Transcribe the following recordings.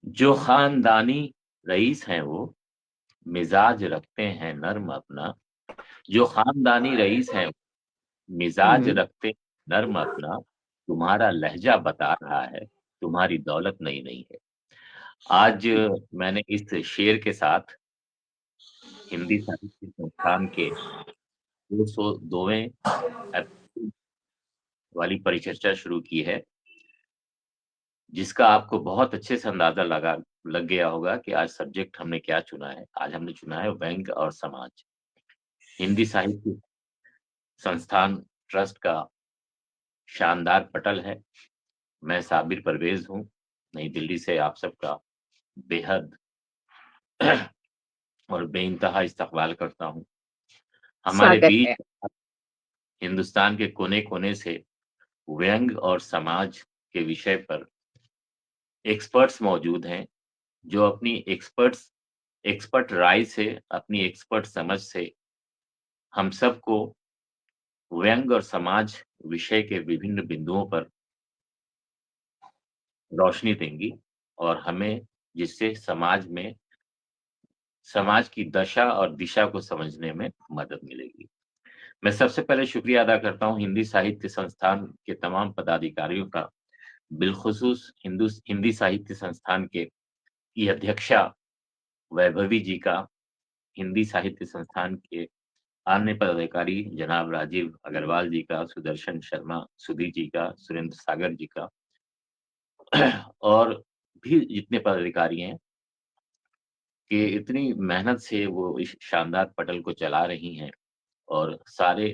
जो खानदानी रईस हैं वो, मिजाज रखते हैं नर्म अपना। जो खानदानी रईस हैं, मिजाज हम्म। रखते हैं नर्म अपना। तुम्हारा लहजा बता रहा है, तुम्हारी दौलत नई नहीं है। आज मैंने इस शेर के साथ हिंदी साहित्य संस्थान के 202वें एपिसोड वाली परिचर्चा शुरू की है, जिसका आपको बहुत अच्छे से अंदाजा लग गया होगा कि आज सब्जेक्ट हमने क्या चुना है। आज हमने चुना है व्यंग्य और समाज। हिंदी साहित्य संस्थान ट्रस्ट का शानदार पटल है। मैं साबिर परवेज हूँ, नई दिल्ली से आप सबका बेहद और बेइंतहा इस्तकबाल करता हूँ। हमारे स्वागत बीच है। हिंदुस्तान के कोने-कोने से व्यंग्य और समाज के विषय पर एक्सपर्ट्स मौजूद हैं, जो अपनी एक्सपर्ट राय से, अपनी एक्सपर्ट समझ से हम सबको व्यंग्य और समाज विषय के विभिन्न बिंदुओं पर रोशनी देंगी और हमें जिससे समाज की दशा और दिशा को समझने में मदद मिलेगी। मैं सबसे पहले शुक्रिया अदा करता हूँ हिंदी साहित्य संस्थान के तमाम पदाधिकारियों का, बिलख़ुसूस हिंदी साहित्य संस्थान के की अध्यक्षा वैभवी जी का, हिंदी साहित्य संस्थान के अन्य पदाधिकारी जनाब राजीव अग्रवाल जी का, सुदर्शन शर्मा सुधी जी का, सुरेंद्र सागर जी का और भी जितने पदाधिकारी हैं कि इतनी मेहनत से वो इस शानदार पटल को चला रही हैं और सारे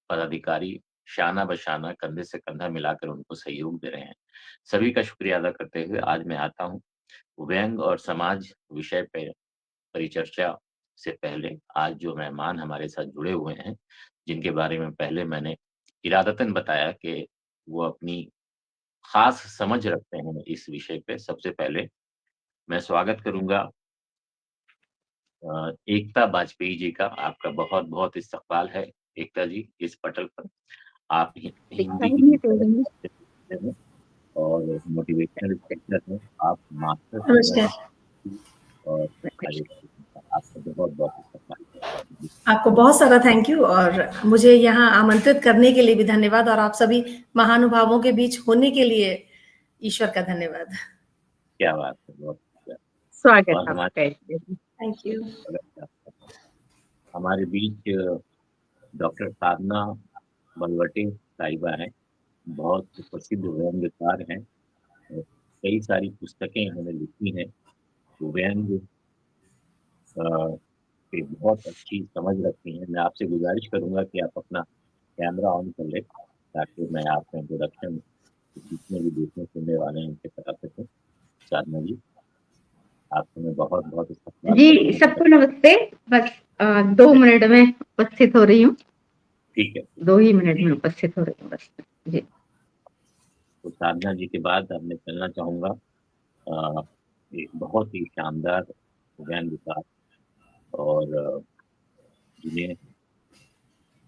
पदाधिकारी शाना बशाना कंधे से कंधा मिलाकर उनको सहयोग दे रहे हैं। सभी का शुक्रिया अदा करते हुए आज मैं आता हूँ व्यंग्य और समाज विषय पे परिचर्चा से पहले आज जो मेहमान हमारे साथ जुड़े हुए हैं, जिनके बारे में पहले मैंने इरादतन बताया कि वो अपनी ख़ास समझ रखते हैं इस विषय पे। सबसे पहले मैं स्वागत करूँगा एकता बाजपेयी जी का। आपका बहुत-बहुत इस्तकबाल है एकता जी इस पटल पर। आप हिंदी दिखाई की नहीं टीचर दे हैं और मोटिवेशनल स्पीकर हैं। आप मास्टर्स वगैरह नमस्कार। और रही। आगे आपका बहुत-बहुत इस्तकबाल है। आपको बहुत सारा थैंक यू और मुझे यहाँ आमंत्रित करने के लिए भी धन्यवाद और आप सभी महानुभावों के बीच होने के लिए ईश्वर का धन्यवाद। क्या बात है, बहुत अच्छा। स्वागत और आपका इसमें। Thank you. हमारे बीच डॉक्टर साधना बलवटे साहिबा हैं, बहुत प्रसिद्ध व्यंग्यकार हैं। कई सारी पुस्तकें इन्होंने लिखी हैं। व्यंग्य की बहुत अच्छी समझ रखती हैं। मैं आपसे गुज़ारिश करूँगा कि आप अपना कैमरा ऑन कर लें, ताकि मैं आपका इंट्रोडक्शन जितने भी देखने सुनने वाले हैं उनसे करा सकूँ। साधना जी, आपको मैं बहुत-बहुत इस्तकबाल करता जी हूँ। सबको नमस्ते। बस 2 मिनट में उपस्थित हो रही हूँ। ठीक है। 2 ही मिनट में उपस्थित हो रही हूँ बस। जी। तो साधना जी के बाद अब मैं चलना चाहूँगा अ, एक बहुत ही शानदार व्यंग्यकार और जिन्हें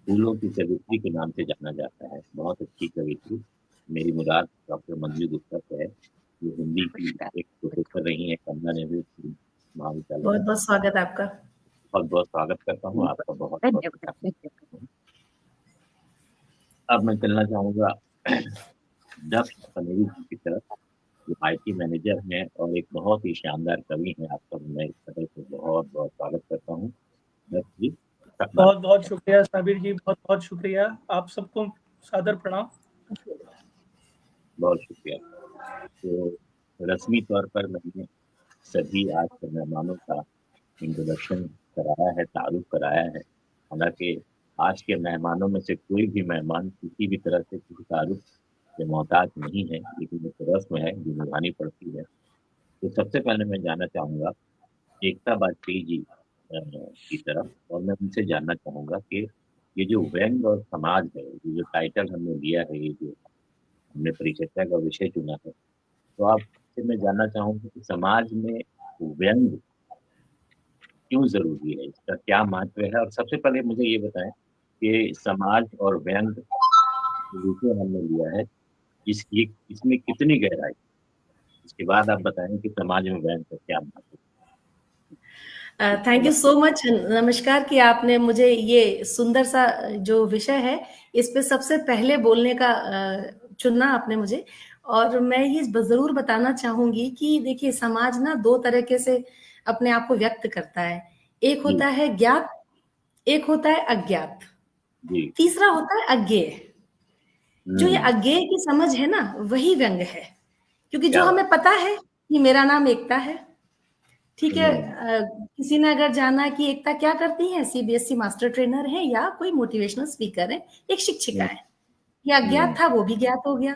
फूलों की कवियत्री के नाम से जाना जाता है। बहुत अच्छी कवियत्री, मेरी मुराद डॉक्टर मंजू गुप्ता से है। जो हिंदी की नमस्कार। एक प्रोफेसर रही हैं कमला नेहरू महाविद्यालय बहुत में। बहुत स्वागत है आपका। बहुत-बहुत स्वागत करता हूँ, आपका बहुत-बहुत धन्यवाद धन्यवाद। अब मैं चलना चाहूँगा दक्ष पनेरी जी की तरफ, जो आईटी मैनेजर हैं और एक बहुत ही शानदार कवि हैं। आपका मैं इस पटल पे बहुत-बहुत स्वागत करता हूँ। दक्ष जी, इस्तकबाल। बहुत बहुत शुक्रिया साबिर जी, बहुत बहुत शुक्रिया। आप सबको सादर प्रणाम। बहुत शुक्रिया। तो रस्मी तौर पर मैंने सभी आज के मेहमानों का इंट्रोडक्शन कराया है, तारुफ कराया है। हालाँकि आज के मेहमानों में से कोई भी मेहमान किसी भी तरह से किसी तारुफ के मोहताज नहीं है, लेकिन एक रस्म है जो निभानी पड़ती है। तो सबसे पहले मैं जानना चाहूँगा एकता बाजपेयी जी की तरफ, और मैं उनसे जानना चाहूँगा कि ये जो व्यंग्य और समाज है, ये जो टाइटल हमने लिया है, ये जो हमने परिचर्चा का विषय चुना है, तो आपसे मैं जानना चाहूँगा कि समाज में व्यंग्य क्यों ज़रूरी है? इसका क्या महत्व है? और सबसे पहले मुझे ये बताएँ कि समाज और व्यंग्य जो विषय हमने लिया है, इसमें कितनी गहराई है? उसके बाद आप बताएं कि समाज में व्यंग का क्या महत्व थैंक यू सो मच, नमस्कार, कि आपने मुझे ये सुंदर सा जो विषय है इस पे सबसे पहले बोलने का चुनना आपने मुझे। और मैं ये जरूर बताना चाहूंगी कि देखिए, समाज ना दो तरीके से अपने आप को व्यक्त करता है। एक जी होता है ज्ञात, एक होता है अज्ञात, जी। तीसरा होता है अज्ञेय। जो ये हम्म। अज्ञेय की समझ है ना, वही व्यंग है। क्योंकि जो क्या बात। हमें पता है कि मेरा नाम एकता है, ठीक है, हम्म। किसी ने अगर जाना कि एकता क्या करती है, सीबीएसई मास्टर ट्रेनर है या कोई मोटिवेशनल स्पीकर है, एक शिक्षिका हम्म। है। ये अज्ञात हम्म। था, वो भी ज्ञात हो गया।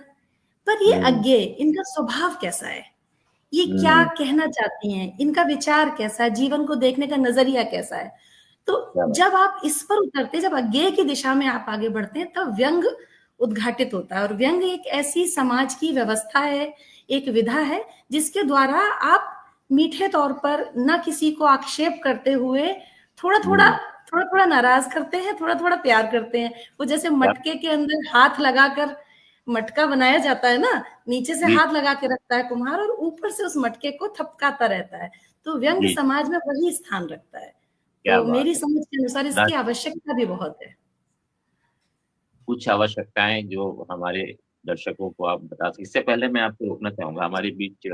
पर ये हम्म। अज्ञेय, इनका स्वभाव कैसा है, ये क्या हम्म। कहना चाहती हैं, इनका विचार कैसा है, जीवन को देखने का नजरिया कैसा है। तो क्या बात। जब आप इस पर उतरते, जब अज्ञेय की दिशा में आप आगे बढ़ते हैं, तब व्यंग उद्घाटित होता है। और व्यंग एक ऐसी समाज की व्यवस्था है, एक विधा है, जिसके द्वारा आप मीठे तौर पर न किसी को आक्षेप करते हुए थोड़ा थोड़ा हम्म। थोड़ा थोड़ा नाराज करते हैं, थोड़ा थोड़ा प्यार करते हैं। वो जैसे क्या। मटके के अंदर हाथ लगाकर मटका बनाया जाता है ना, नीचे से जी हाथ लगा के रखता है कुम्हार और ऊपर से उस मटके को थपकाता रहता है। तो व्यंग जी। समाज में वही स्थान रखता है। क्या तो बात मेरी है। समझ के अनुसार ना इसकी आवश्यकता भी बहुत है। कुछ आवश्यकताएं जो हमारे दर्शकों को आप बता सकते। इससे पहले मैं आपको रोकना चाहूंगा, हमारे बीच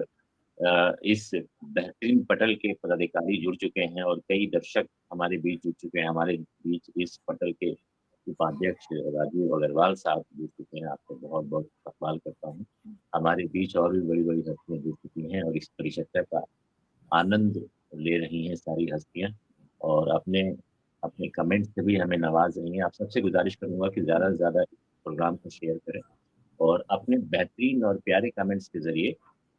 इस बेहतरीन पटल के पदाधिकारी जुड़ चुके हैं और कई दर्शक हमारे बीच जुड़ चुके हैं। हमारे बीच इस पटल के उपाध्यक्ष राजीव अग्रवाल साहब जुड़ चुके हैं। आपको बहुत बहुत इस्तकबाल करता हूँ। हमारे बीच और भी बड़ी बड़ी हस्तियां जुड़ चुकी हैं और इस परिचर्चा का आनंद ले रही हैं सारी हस्तियां, और अपने अपने कमेंट से भी हमें नवाज रही हैं। आप सबसे गुजारिश करूंगा कि ज़्यादा से ज़्यादा प्रोग्राम को शेयर करें और अपने बेहतरीन और प्यारे कमेंट्स के जरिए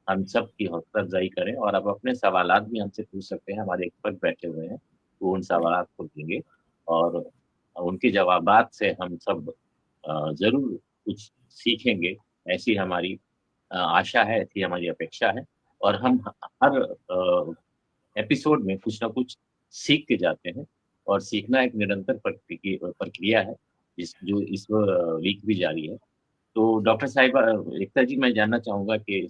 हम सब की हौसला अफजाई करें। और आप अपने सवालात भी हमसे पूछ सकते हैं, हमारे एक्सपर्ट बैठे हुए हैं, वो उन सवालात को देंगे और उनके जवाबात से हम सब ज़रूर कुछ सीखेंगे। ऐसी हमारी आशा है, ऐसी हमारी अपेक्षा है। और हम हर एपिसोड में कुछ ना कुछ सीख के जाते हैं और सीखना एक निरंतर प्रक्रिया है, जो इस वीक भी जारी है। तो डॉक्टर साहिबा, एकता जी, मैं जानना चाहूंगा कि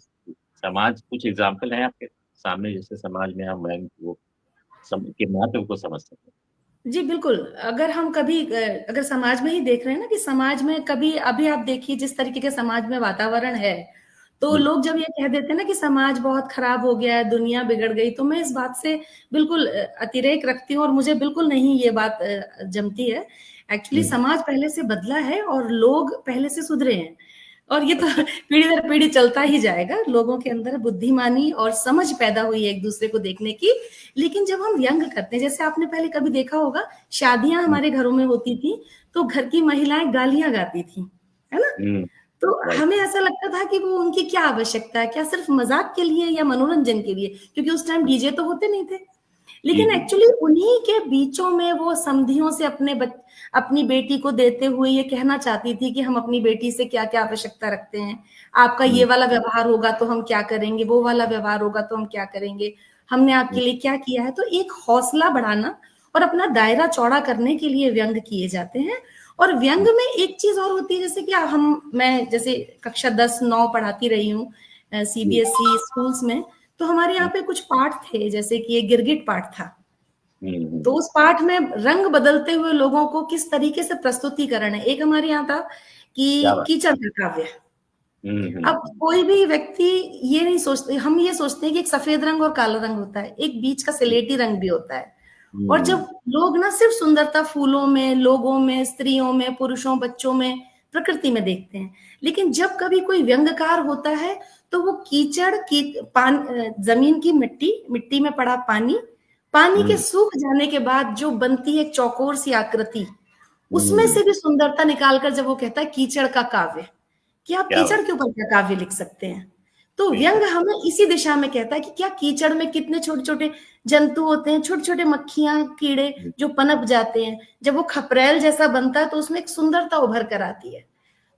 समाज, कुछ एग्जाम्पल है आपके सामने जिससे समाज में हम रैंक को के महत्व को समझ सकें। जी बिल्कुल। अगर हम कभी अगर समाज में ही देख रहे हैं ना, कि समाज में कभी अभी आप देखिए जिस तरीके के समाज में वातावरण है, तो जी। लोग जब ये कह देते हैं ना कि समाज बहुत खराब हो गया है, दुनिया बिगड़ गई, तो मैं इस बात से बिल्कुल अतिरेक रखती हूँ और मुझे बिल्कुल नहीं ये बात जमती है। एक्चुअली हम्म। समाज पहले से बदला है और लोग पहले से सुधरे हैं। और ये तो अच्छा। पीढ़ी दर पीढ़ी चलता ही जाएगा। लोगों के अंदर बुद्धिमानी और समझ पैदा हुई है एक दूसरे को देखने की। लेकिन जब हम व्यंग करते हैं, जैसे आपने पहले कभी देखा होगा, शादियां हम्म। हमारे घरों में होती थी, तो घर की महिलाएं गालियां गाती थी, है ना। हम्म। तो राइट। हमें ऐसा लगता था कि वो उनकी क्या आवश्यकता है, क्या सिर्फ मजाक के लिए या मनोरंजन के लिए, क्योंकि उस टाइम डीजे तो होते नहीं थे। जी लेकिन जी। एक्चुअली उन्हीं के बीचों में वो समधियों से अपनी बेटी को देते हुए ये कहना चाहती थी कि हम अपनी बेटी से क्या क्या आवश्यकता रखते हैं। आपका ये हम्म। वाला व्यवहार होगा तो हम क्या करेंगे, वो वाला व्यवहार होगा तो हम क्या करेंगे, हमने आपके हम्म। लिए क्या किया है। तो एक हौसला बढ़ाना और अपना दायरा चौड़ा करने के लिए व्यंग किए जाते हैं। और व्यंग में एक चीज और होती है, जैसे कि मैं जैसे कक्षा 10-9 पढ़ाती रही हूँ जी। सीबीएसई स्कूल्स में। तो हमारे यहाँ हम्म। पे कुछ पाठ थे, जैसे कि एक गिरगिट पाठ था। तो हम्म। उस पाठ में रंग बदलते हुए लोगों को किस तरीके से प्रस्तुतिकरण है। एक हमारे यहाँ था क्या कि बात। कीचड़ का काव्य। अब हम्म। कोई भी व्यक्ति ये नहीं सोचते, हम ये सोचते हैं कि एक सफेद रंग और काला रंग होता है, एक बीच का सिलेटी रंग भी होता है। और हम्म। जब लोग ना सिर्फ सुंदरता फूलों में, लोगों में, स्त्रियों में, पुरुषों, बच्चों में, प्रकृति में देखते हैं, लेकिन जब कभी कोई व्यंगकार होता है तो वो कीचड़ की जमीन की मिट्टी में पड़ा पानी, पानी के हम्म। सूख जाने के बाद जो बनती है एक चौकोर सी आकृति, उसमें हम्म। से भी सुंदरता निकालकर जब वो कहता है कीचड़ का काव्य, कि आप क्या कीचड़ बात। के ऊपर क्या काव्य लिख सकते हैं। तो व्यंग बेशक। हमें इसी दिशा में कहता है कि क्या कीचड़ में कितने छोटे छोटे जंतु होते हैं, छोटे छोटे मक्खियां, कीड़े हम्म। जो पनप जाते हैं, जब वो खपरेल जैसा बनता है तो उसमें एक सुंदरता उभर कर आती है।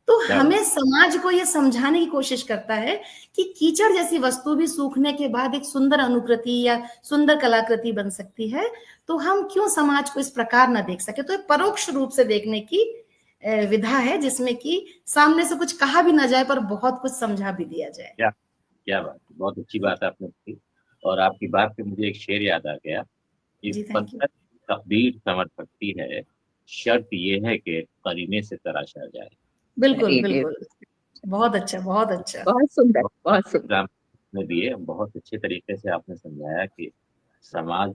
तो क्या बात। हमें समाज को ये समझाने की कोशिश करता है कि कीचड़ जैसी वस्तु भी सूखने के बाद एक सुंदर अनुकृति या सुंदर कलाकृति बन सकती है। तो हम क्यों समाज को इस प्रकार ना देख सके। तो एक परोक्ष रूप से देखने की विधा है, जिसमें कि सामने से कुछ कहा भी ना जाए पर बहुत कुछ समझा भी दिया जाए। क्या क्या बात है, बहुत अच्छी बात आपने की। और आपकी बात से मुझे एक शेर याद आ गया कि जी, थैंक यू। पत्थर तकदीर संवर सकती है, शर्त ये है कि करीने से तराशा जाए। बिल्कुल, जी, बिल्कुल। बहुत अच्छा, बहुत अच्छा। बहुत सुंदर, बहुत सुंदर। एग्जाम में दिए, बहुत अच्छे तरीके से आपने समझाया कि समाज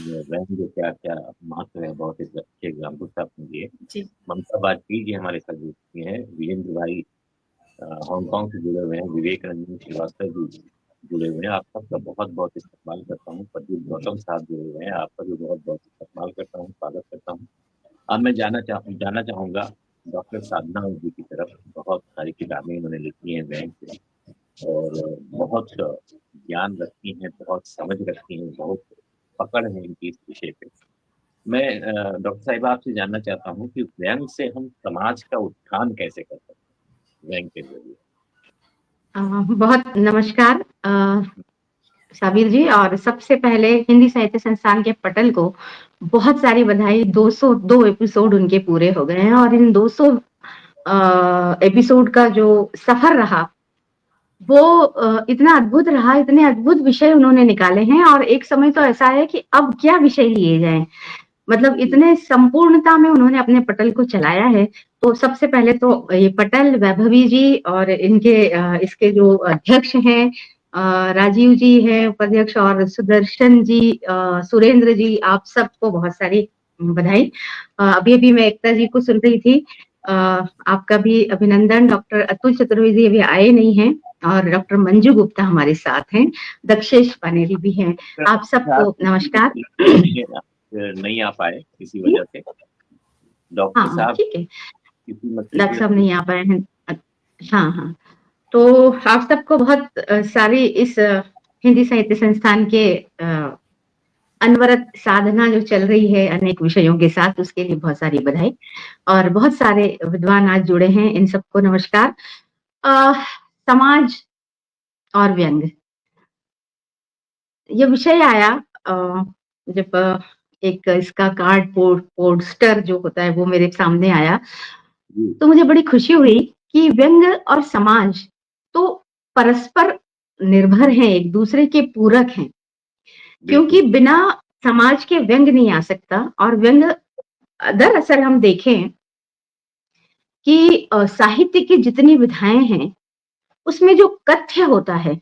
में व्यंग क्या क्या महत्व है, बहुत ही अच्छे एग्जाम्पल्स आपने दिए। जी, ममता बाजपेयी जी हमारे साथ जुड़ चुकी हैं, वीरेंद्र भाई हांगकांग से जुड़े हुए हैं, विवेक रंजन श्रीवास्तव जी जुड़े हुए हैं। आप सबका बहुत बहुत इस्तेमाल करता हूँ। प्रदीप गौतम साहब जुड़े हुए हैं, आपका भी बहुत बहुत इस्तेमाल करता हूँ, स्वागत करता हूँ। अब मैं जाना चाहूंगा डॉक्टर साधना जी की तरफ। बहुत सारी किताबें उन्होंने लिखी हैं बैंक से, और बहुत ज्ञान रखती हैं, बहुत समझ रखती हैं, बहुत पकड़ है इनकी इस विषय पे। मैं डॉक्टर साहिबा आपसे जानना चाहता हूँ कि व्यंग से हम समाज का उत्थान कैसे कर सकते हैं, व्यंग के जरिए। बहुत नमस्कार साबिर जी। और सबसे पहले हिंदी साहित्य संस्थान के पटल को बहुत सारी बधाई। 202 एपिसोड उनके पूरे हो गए हैं, और इन 200 एपिसोड का जो सफर रहा वो इतना अद्भुत रहा, इतने अद्भुत विषय उन्होंने निकाले हैं। और एक समय तो ऐसा है कि अब क्या विषय लिए जाएं, मतलब इतने संपूर्णता में उन्होंने अपने पटल को चलाया है। तो सबसे पहले तो ये पटल, वैभवी जी और इनके इसके जो अध्यक्ष हैं राजीव जी हैं उपाध्यक्ष, और सुदर्शन जी, सुरेंद्र जी, आप सबको बहुत सारी बधाई। अभी अभी मैं एकता जी को सुन रही थी, आपका भी अभिनंदन। डॉक्टर अतुल चतुर्वेदी अभी आए नहीं हैं, और डॉक्टर मंजू गुप्ता हमारे साथ हैं, दक्षेश पानेरी भी हैं। आप सबको नमस्कार। नहीं आ पाए किसी वजह से, डॉक्टर हाँ साहब ठीक है, किसी मसले डॉक्टर की साहब वजह नहीं आ पाए हैं। हाँ हाँ, तो आप सबको बहुत सारी इस हिंदी साहित्य संस्थान के अनवरत साधना जो चल रही है अनेक विषयों के साथ, उसके लिए बहुत सारी बधाई। और बहुत सारे विद्वान आज जुड़े हैं, इन सबको नमस्कार। समाज और व्यंग, ये विषय आया जब एक इसका कार्ड पोस्टर जो होता है वो मेरे सामने आया, तो मुझे बड़ी खुशी हुई कि व्यंग और समाज तो परस्पर निर्भर हैं, एक दूसरे के पूरक हैं। क्योंकि बिना समाज के व्यंग नहीं आ सकता। और व्यंग दरअसल हम देखें कि साहित्य की जितनी विधाएं हैं उसमें जो कथ्य होता है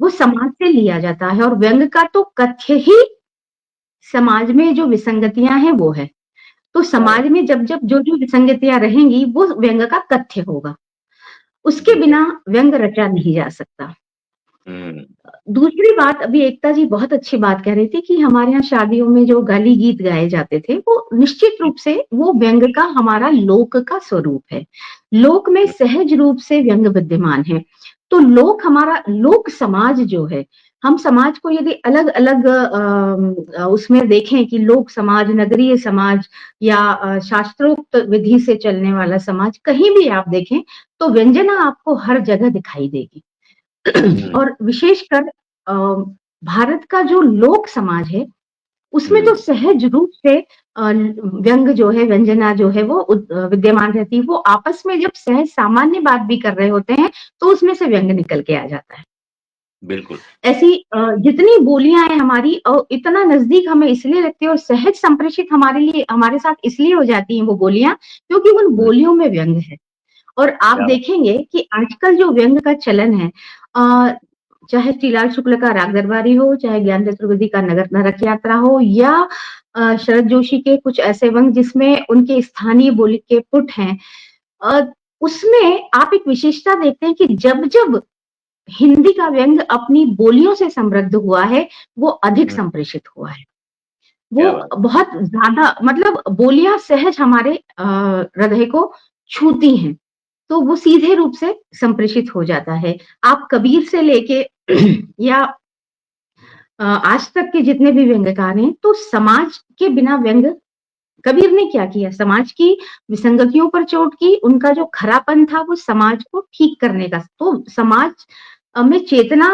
वो समाज से लिया जाता है, और व्यंग का तो कथ्य ही समाज में जो विसंगतियां हैं वो है। तो समाज में जब जब जो जो विसंगतियां रहेंगी वो व्यंग का कथ्य होगा, उसके बिना व्यंग रचा नहीं जा सकता। दूसरी बात, अभी एकता जी बहुत अच्छी बात कह रही थी कि हमारे यहाँ शादियों में जो गाली गीत गाए जाते थे वो निश्चित रूप से वो व्यंग का, हमारा लोक का स्वरूप है। लोक में सहज रूप से व्यंग विद्यमान है। तो लोक, हमारा लोक समाज जो है, हम समाज को यदि अलग अलग उसमें देखें कि लोक समाज, नगरीय समाज, या शास्त्रोक्त विधि से चलने वाला समाज, कहीं भी आप देखें तो व्यंजना आपको हर जगह दिखाई देगी। और विशेषकर भारत का जो लोक समाज है उसमें तो सहज रूप से व्यंग जो है, व्यंजना जो है वो विद्यमान रहती है। वो आपस में जब सहज सामान्य बात भी कर रहे होते हैं तो उसमें से व्यंग निकल के आ जाता है। बिल्कुल ऐसी जितनी बोलियां हैं हमारी, और इतना नजदीक हमें इसलिए लगती है और सहज संप्रेषित हमारे लिए, हमारे साथ इसलिए हो जाती हैं वो बोलियां, क्योंकि उन बोलियों में व्यंग है। और आप देखेंगे कि आजकल जो व्यंग का चलन है, चाहे श्रीलाल शुक्ल का राग दरबारी हो, चाहे ज्ञान चतुर्वेदी का नरक यात्रा हो, या शरद जोशी के कुछ ऐसे व्यंग जिसमें उनके स्थानीय बोली के पुट हैं, उसमें आप एक विशेषता देखते हैं कि जब जब हिंदी का व्यंग अपनी बोलियों से समृद्ध हुआ है वो अधिक संप्रेषित हुआ है। वो बहुत ज्यादा, मतलब बोलियां सहज हमारे हृदय को छूती हैं, तो वो सीधे रूप से संप्रेषित हो जाता है। आप कबीर से लेके या आज तक के जितने भी व्यंग्यकार हैं, तो समाज के बिना व्यंग, कबीर ने क्या किया, समाज की विसंगतियों पर चोट की, उनका जो खरापन था वो समाज को ठीक करने का। तो समाज में चेतना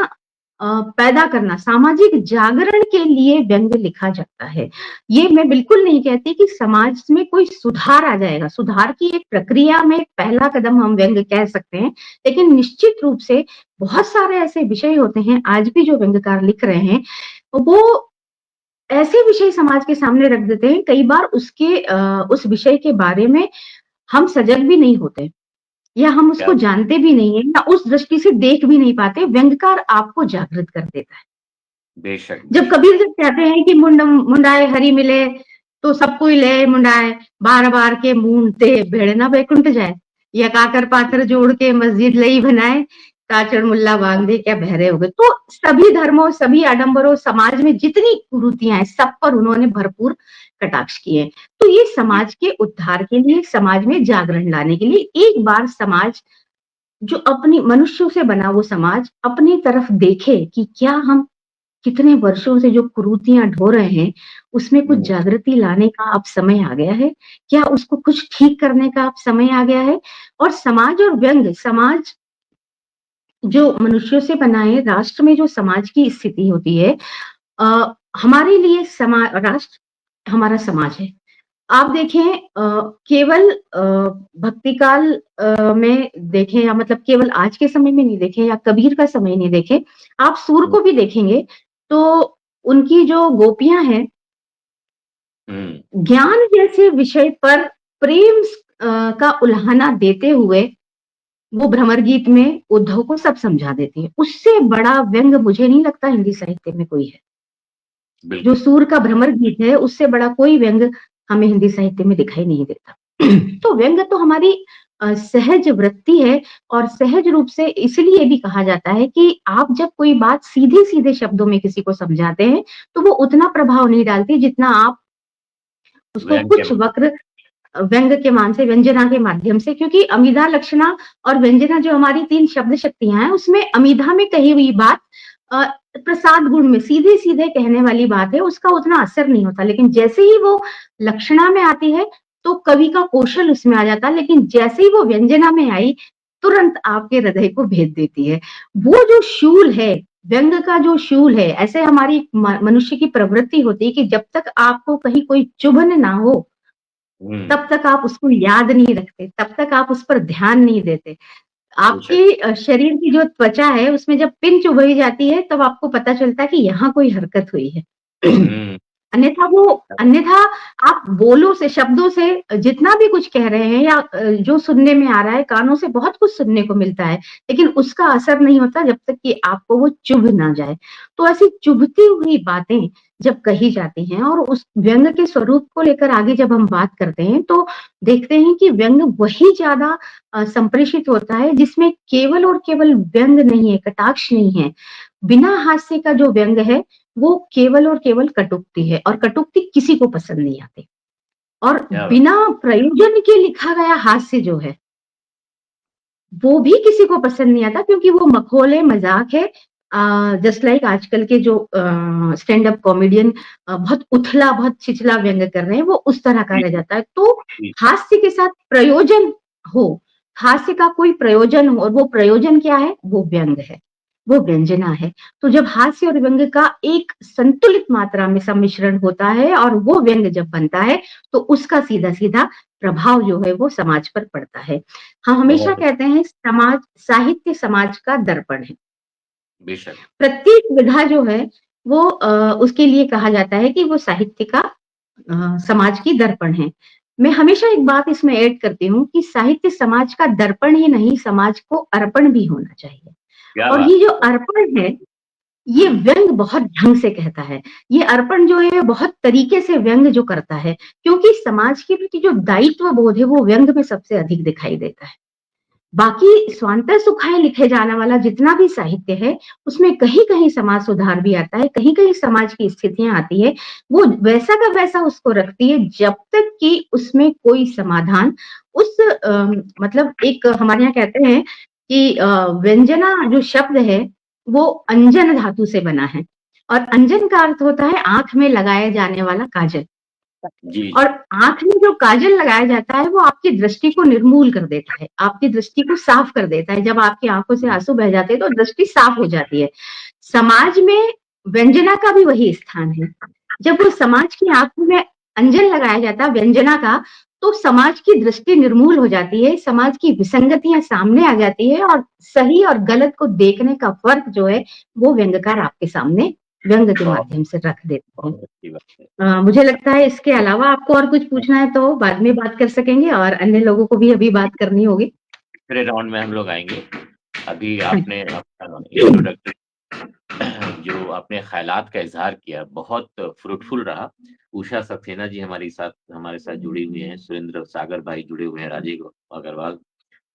पैदा करना, सामाजिक जागरण के लिए व्यंग लिखा जाता है। ये मैं बिल्कुल नहीं कहती कि समाज में कोई सुधार आ जाएगा, सुधार की एक प्रक्रिया में पहला कदम हम व्यंग कह सकते हैं, लेकिन निश्चित रूप से बहुत सारे ऐसे विषय होते हैं आज भी जो व्यंग्यकार लिख रहे हैं, वो ऐसे विषय समाज के सामने रख देते हैं, कई बार उस विषय के बारे में हम सजग भी नहीं होते या हम उसको जानते भी नहीं है या उस दृष्टि से देख भी नहीं पाते। व्यंग्यकार आपको जागृत कर देता है। बेशक। जब कबीर जब कहते हैं कि मुंडाए हरि मिले तो सब कोई ले मुंडाए, बार बार के मूंडते भेड़े ना बैकुंठ जाए, या काकर पात्र जोड़ के मस्जिद लई बनाए, काचड़ मुल्ला बांधे क्या बहरे हो गए। तो सभी धर्मों, सभी आडंबरों, समाज में जितनी कुरीतियां हैं सब पर उन्होंने भरपूर कटाक्ष किए। तो ये समाज के उद्धार के लिए, समाज में जागरण लाने के लिए एक बार समाज जो अपनी मनुष्यों से बना वो समाज अपनी तरफ देखे कि क्या हम कितने वर्षों से जो कुरीतियां ढो रहे हैं उसमें कुछ जागृति लाने का अब समय आ गया है, क्या उसको कुछ ठीक करने का अब समय आ गया है। और समाज और व्यंग, समाज जो मनुष्यों से बना है, राष्ट्र में जो समाज की स्थिति होती है, हमारे लिए राष्ट्र हमारा समाज है। आप देखें केवल भक्ति काल में देखें या मतलब केवल आज के समय में नहीं देखें या कबीर का समय नहीं देखें, आप सूर को भी देखेंगे तो उनकी जो गोपियां हैं, ज्ञान जैसे विषय पर प्रेम का उल्हाना देते हुए वो भ्रमर गीत में उद्धव को सब समझा देती है। उससे बड़ा व्यंग मुझे नहीं लगता हिंदी साहित्य में कोई है। जो सूर का भ्रमर गीत है उससे बड़ा कोई व्यंग हमें हिंदी साहित्य में दिखाई नहीं देता। तो व्यंग तो हमारी सहज वृत्ति है और सहज रूप से इसलिए भी कहा जाता है कि आप जब कोई बात सीधे सीधे शब्दों में किसी को समझाते हैं तो वो उतना प्रभाव नहीं डालती जितना आप उसको कुछ वक्र व्यंग के मान से, व्यंजना के माध्यम से, क्योंकि अमीधा, लक्षणा और व्यंजना जो हमारी 3 शब्द शक्तियां हैं उसमें अमीधा में कही हुई बात प्रसाद गुण में सीधे सीधे कहने वाली बात है, उसका उतना असर नहीं होता। लेकिन जैसे ही वो लक्षणा में आती है तो कवि का कौशल उसमें आ जाता है, लेकिन जैसे ही वो व्यंजना में आई तुरंत आपके हृदय को भेद देती है। वो जो शूल है, व्यंग का जो शूल है, ऐसे हमारी मनुष्य की प्रवृत्ति होती है कि जब तक आपको कहीं कोई चुभन ना हो तब तक आप उसको याद नहीं रखते, तब तक आप उस पर ध्यान नहीं देते। आपकी शरीर की जो त्वचा है उसमें जब पिन चुभाई जाती है तब आपको पता चलता है कि यहाँ कोई हरकत हुई है। अन्यथा आप बोलों से, शब्दों से जितना भी कुछ कह रहे हैं या जो सुनने में आ रहा है, कानों से बहुत कुछ सुनने को मिलता है, लेकिन उसका असर नहीं होता जब तक कि आपको वो चुभ ना जाए। तो ऐसी चुभती हुई बातें जब कही जाती हैं और उस व्यंग के स्वरूप को लेकर आगे जब हम बात करते हैं तो देखते हैं कि व्यंग वही ज्यादा संप्रेषित होता है जिसमें केवल और केवल व्यंग नहीं है, कटाक्ष नहीं है। बिना हास्य का जो व्यंग है वो केवल और केवल कटुक्ति है और कटुक्ति किसी को पसंद नहीं आती। और बिना प्रयोजन के लिखा गया हास्य जो है वो भी किसी को पसंद नहीं आता, क्योंकि वो मखौल है, मजाक है। जस्ट लाइक आजकल के जो स्टैंड अप कॉमेडियन बहुत उथला, बहुत छिछला व्यंग कर रहे हैं, वो उस तरह का रह जाता है। तो हास्य के साथ प्रयोजन हो, हास्य का कोई प्रयोजन हो, और वो प्रयोजन क्या है, वो व्यंग है, वो व्यंजना है। तो जब हास्य और व्यंग का एक संतुलित मात्रा में सम्मिश्रण होता है और वो व्यंग जब बनता है तो उसका सीधा सीधा प्रभाव जो है वो समाज पर पड़ता है। हम हमेशा कहते हैं समाज, साहित्य समाज का दर्पण है। प्रत्येक विधा जो है वो उसके लिए कहा जाता है कि वो साहित्य का समाज की दर्पण है। मैं हमेशा एक बात इसमें ऐड करती हूँ कि साहित्य समाज का दर्पण ही नहीं, समाज को अर्पण भी होना चाहिए। और ये जो अर्पण है ये व्यंग बहुत ढंग से कहता है। ये अर्पण जो है बहुत तरीके से व्यंग जो करता है, क्योंकि समाज के प्रति जो दायित्व बोध है वो व्यंग में सबसे अधिक दिखाई देता है। बाकी स्वांतः सुखाय लिखे जाने वाला जितना भी साहित्य है उसमें कहीं कहीं समाज सुधार भी आता है, कहीं कहीं समाज की स्थितियां आती है, वो वैसा का वैसा उसको रखती है जब तक कि उसमें कोई समाधान उस मतलब एक हमारे यहाँ कहते हैं कि व्यंजना जो शब्द है वो अंजन धातु से बना है, और अंजन का अर्थ होता है आंख में लगाया जाने वाला काजल। और आंख में जो काजल लगाया जाता है वो आपकी दृष्टि को निर्मूल कर देता है, आपकी दृष्टि को साफ कर देता है। जब आपकी आंखों से आंसू बह जाते हैं तो दृष्टि साफ हो जाती है। समाज में व्यंजना का भी वही स्थान है। जब वो समाज की आंखों में अंजन लगाया जाता है व्यंजना का, तो समाज की दृष्टि निर्मूल हो जाती है, समाज की विसंगतियां सामने आ जाती है और सही और गलत को देखने का फर्क जो है वो व्यंग्यकार आपके सामने व्यंग के माध्यम से रख देते हैं। मुझे लगता है इसके अलावा आपको और कुछ पूछना है तो बाद में बात कर सकेंगे और अन्य लोगों को भी अभी बात करनी होगी। दूसरे राउंड में हम लोग आएंगे। अभी आपने इंट्रोडक्टरी जो आपने ख्यालात का इजहार किया बहुत फ्रूटफुल रहा। उषा सक्सेना जी हमारे साथ जुड़ी हुई हैं, सुरेंद्र सागर भाई जुड़े हुए हैं, राजीव अग्रवाल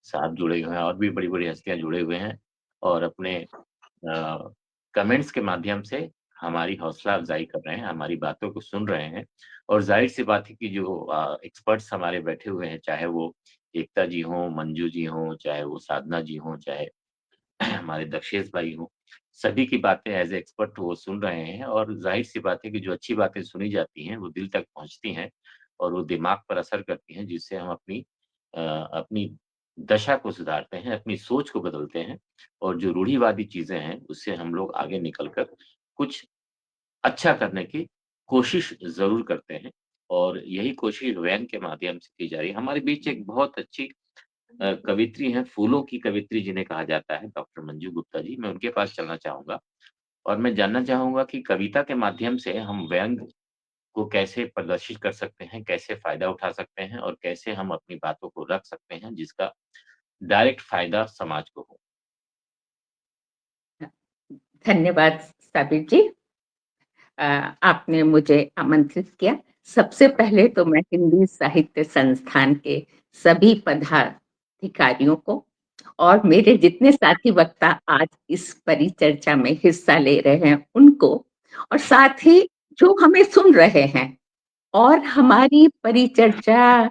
साहब जुड़े हुए हैं और भी बड़ी बड़ी हस्तियां जुड़े हुए हैं और अपने कमेंट्स के माध्यम से हमारी हौसला अफजाई कर रहे हैं, हमारी बातों को सुन रहे हैं। और जाहिर सी बात है कि जो एक्सपर्ट्स हमारे बैठे हुए हैं, चाहे वो एकता जी हों, मंजू जी हों, चाहे वो साधना जी हों, चाहे हमारे दक्षेश भाई हों, सभी की बातें एज ए एक्सपर्ट वो सुन रहे हैं। और जाहिर सी बात है कि जो अच्छी बातें सुनी जाती हैं वो दिल तक पहुंचती हैं और वो दिमाग पर असर करती हैं, जिससे हम अपनी दशा को सुधारते हैं, अपनी सोच को बदलते हैं और जो रूढ़िवादी चीजें हैं उससे हम लोग आगे निकलकर कुछ अच्छा करने की कोशिश जरूर करते हैं। और यही कोशिश व्यंग के माध्यम से की जा रही है। हमारे बीच एक बहुत अच्छी कवित्री हैं, फूलों की कवित्री जिन्हें कहा जाता है, डॉक्टर मंजू गुप्ता जी। मैं उनके पास चलना चाहूंगा और मैं जानना चाहूंगा कि कविता के माध्यम से हम व्यंग को कैसे प्रदर्शित कर सकते हैं, कैसे फायदा उठा सकते हैं और कैसे हम अपनी बातों को रख सकते हैं जिसका डायरेक्ट फायदा समाज को हो। धन्यवाद साबिर जी, आपने मुझे आमंत्रित किया। सबसे पहले तो मैं हिंदी साहित्य संस्थान के सभी पदाधिकारियों को और मेरे जितने साथी वक्ता आज इस परिचर्चा में हिस्सा ले रहे हैं उनको, और साथ ही जो हमें सुन रहे हैं और हमारी परिचर्चा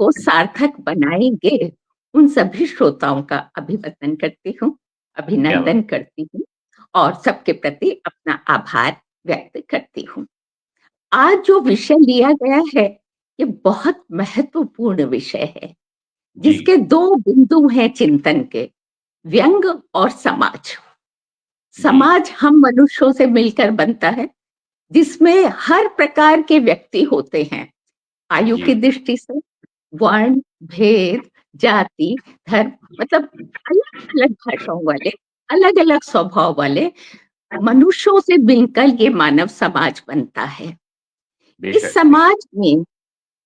को सार्थक बनाएंगे, उन सभी श्रोताओं का अभिवादन करती हूँ, अभिनंदन करती हूँ और सबके प्रति अपना आभार व्यक्त करती हूँ। आज जो विषय लिया गया है ये बहुत महत्वपूर्ण विषय है, जिसके दो बिंदु हैं चिंतन के, व्यंग और समाज। समाज हम मनुष्यों से मिलकर बनता है, जिसमें हर प्रकार के व्यक्ति होते हैं, आयु की दृष्टि से, वर्ण, भेद, जाति, धर्म, मतलब अलग अलग भाषाओं वाले, अलग अलग स्वभाव वाले मनुष्यों से मिलकर ये मानव समाज बनता है। इस समाज में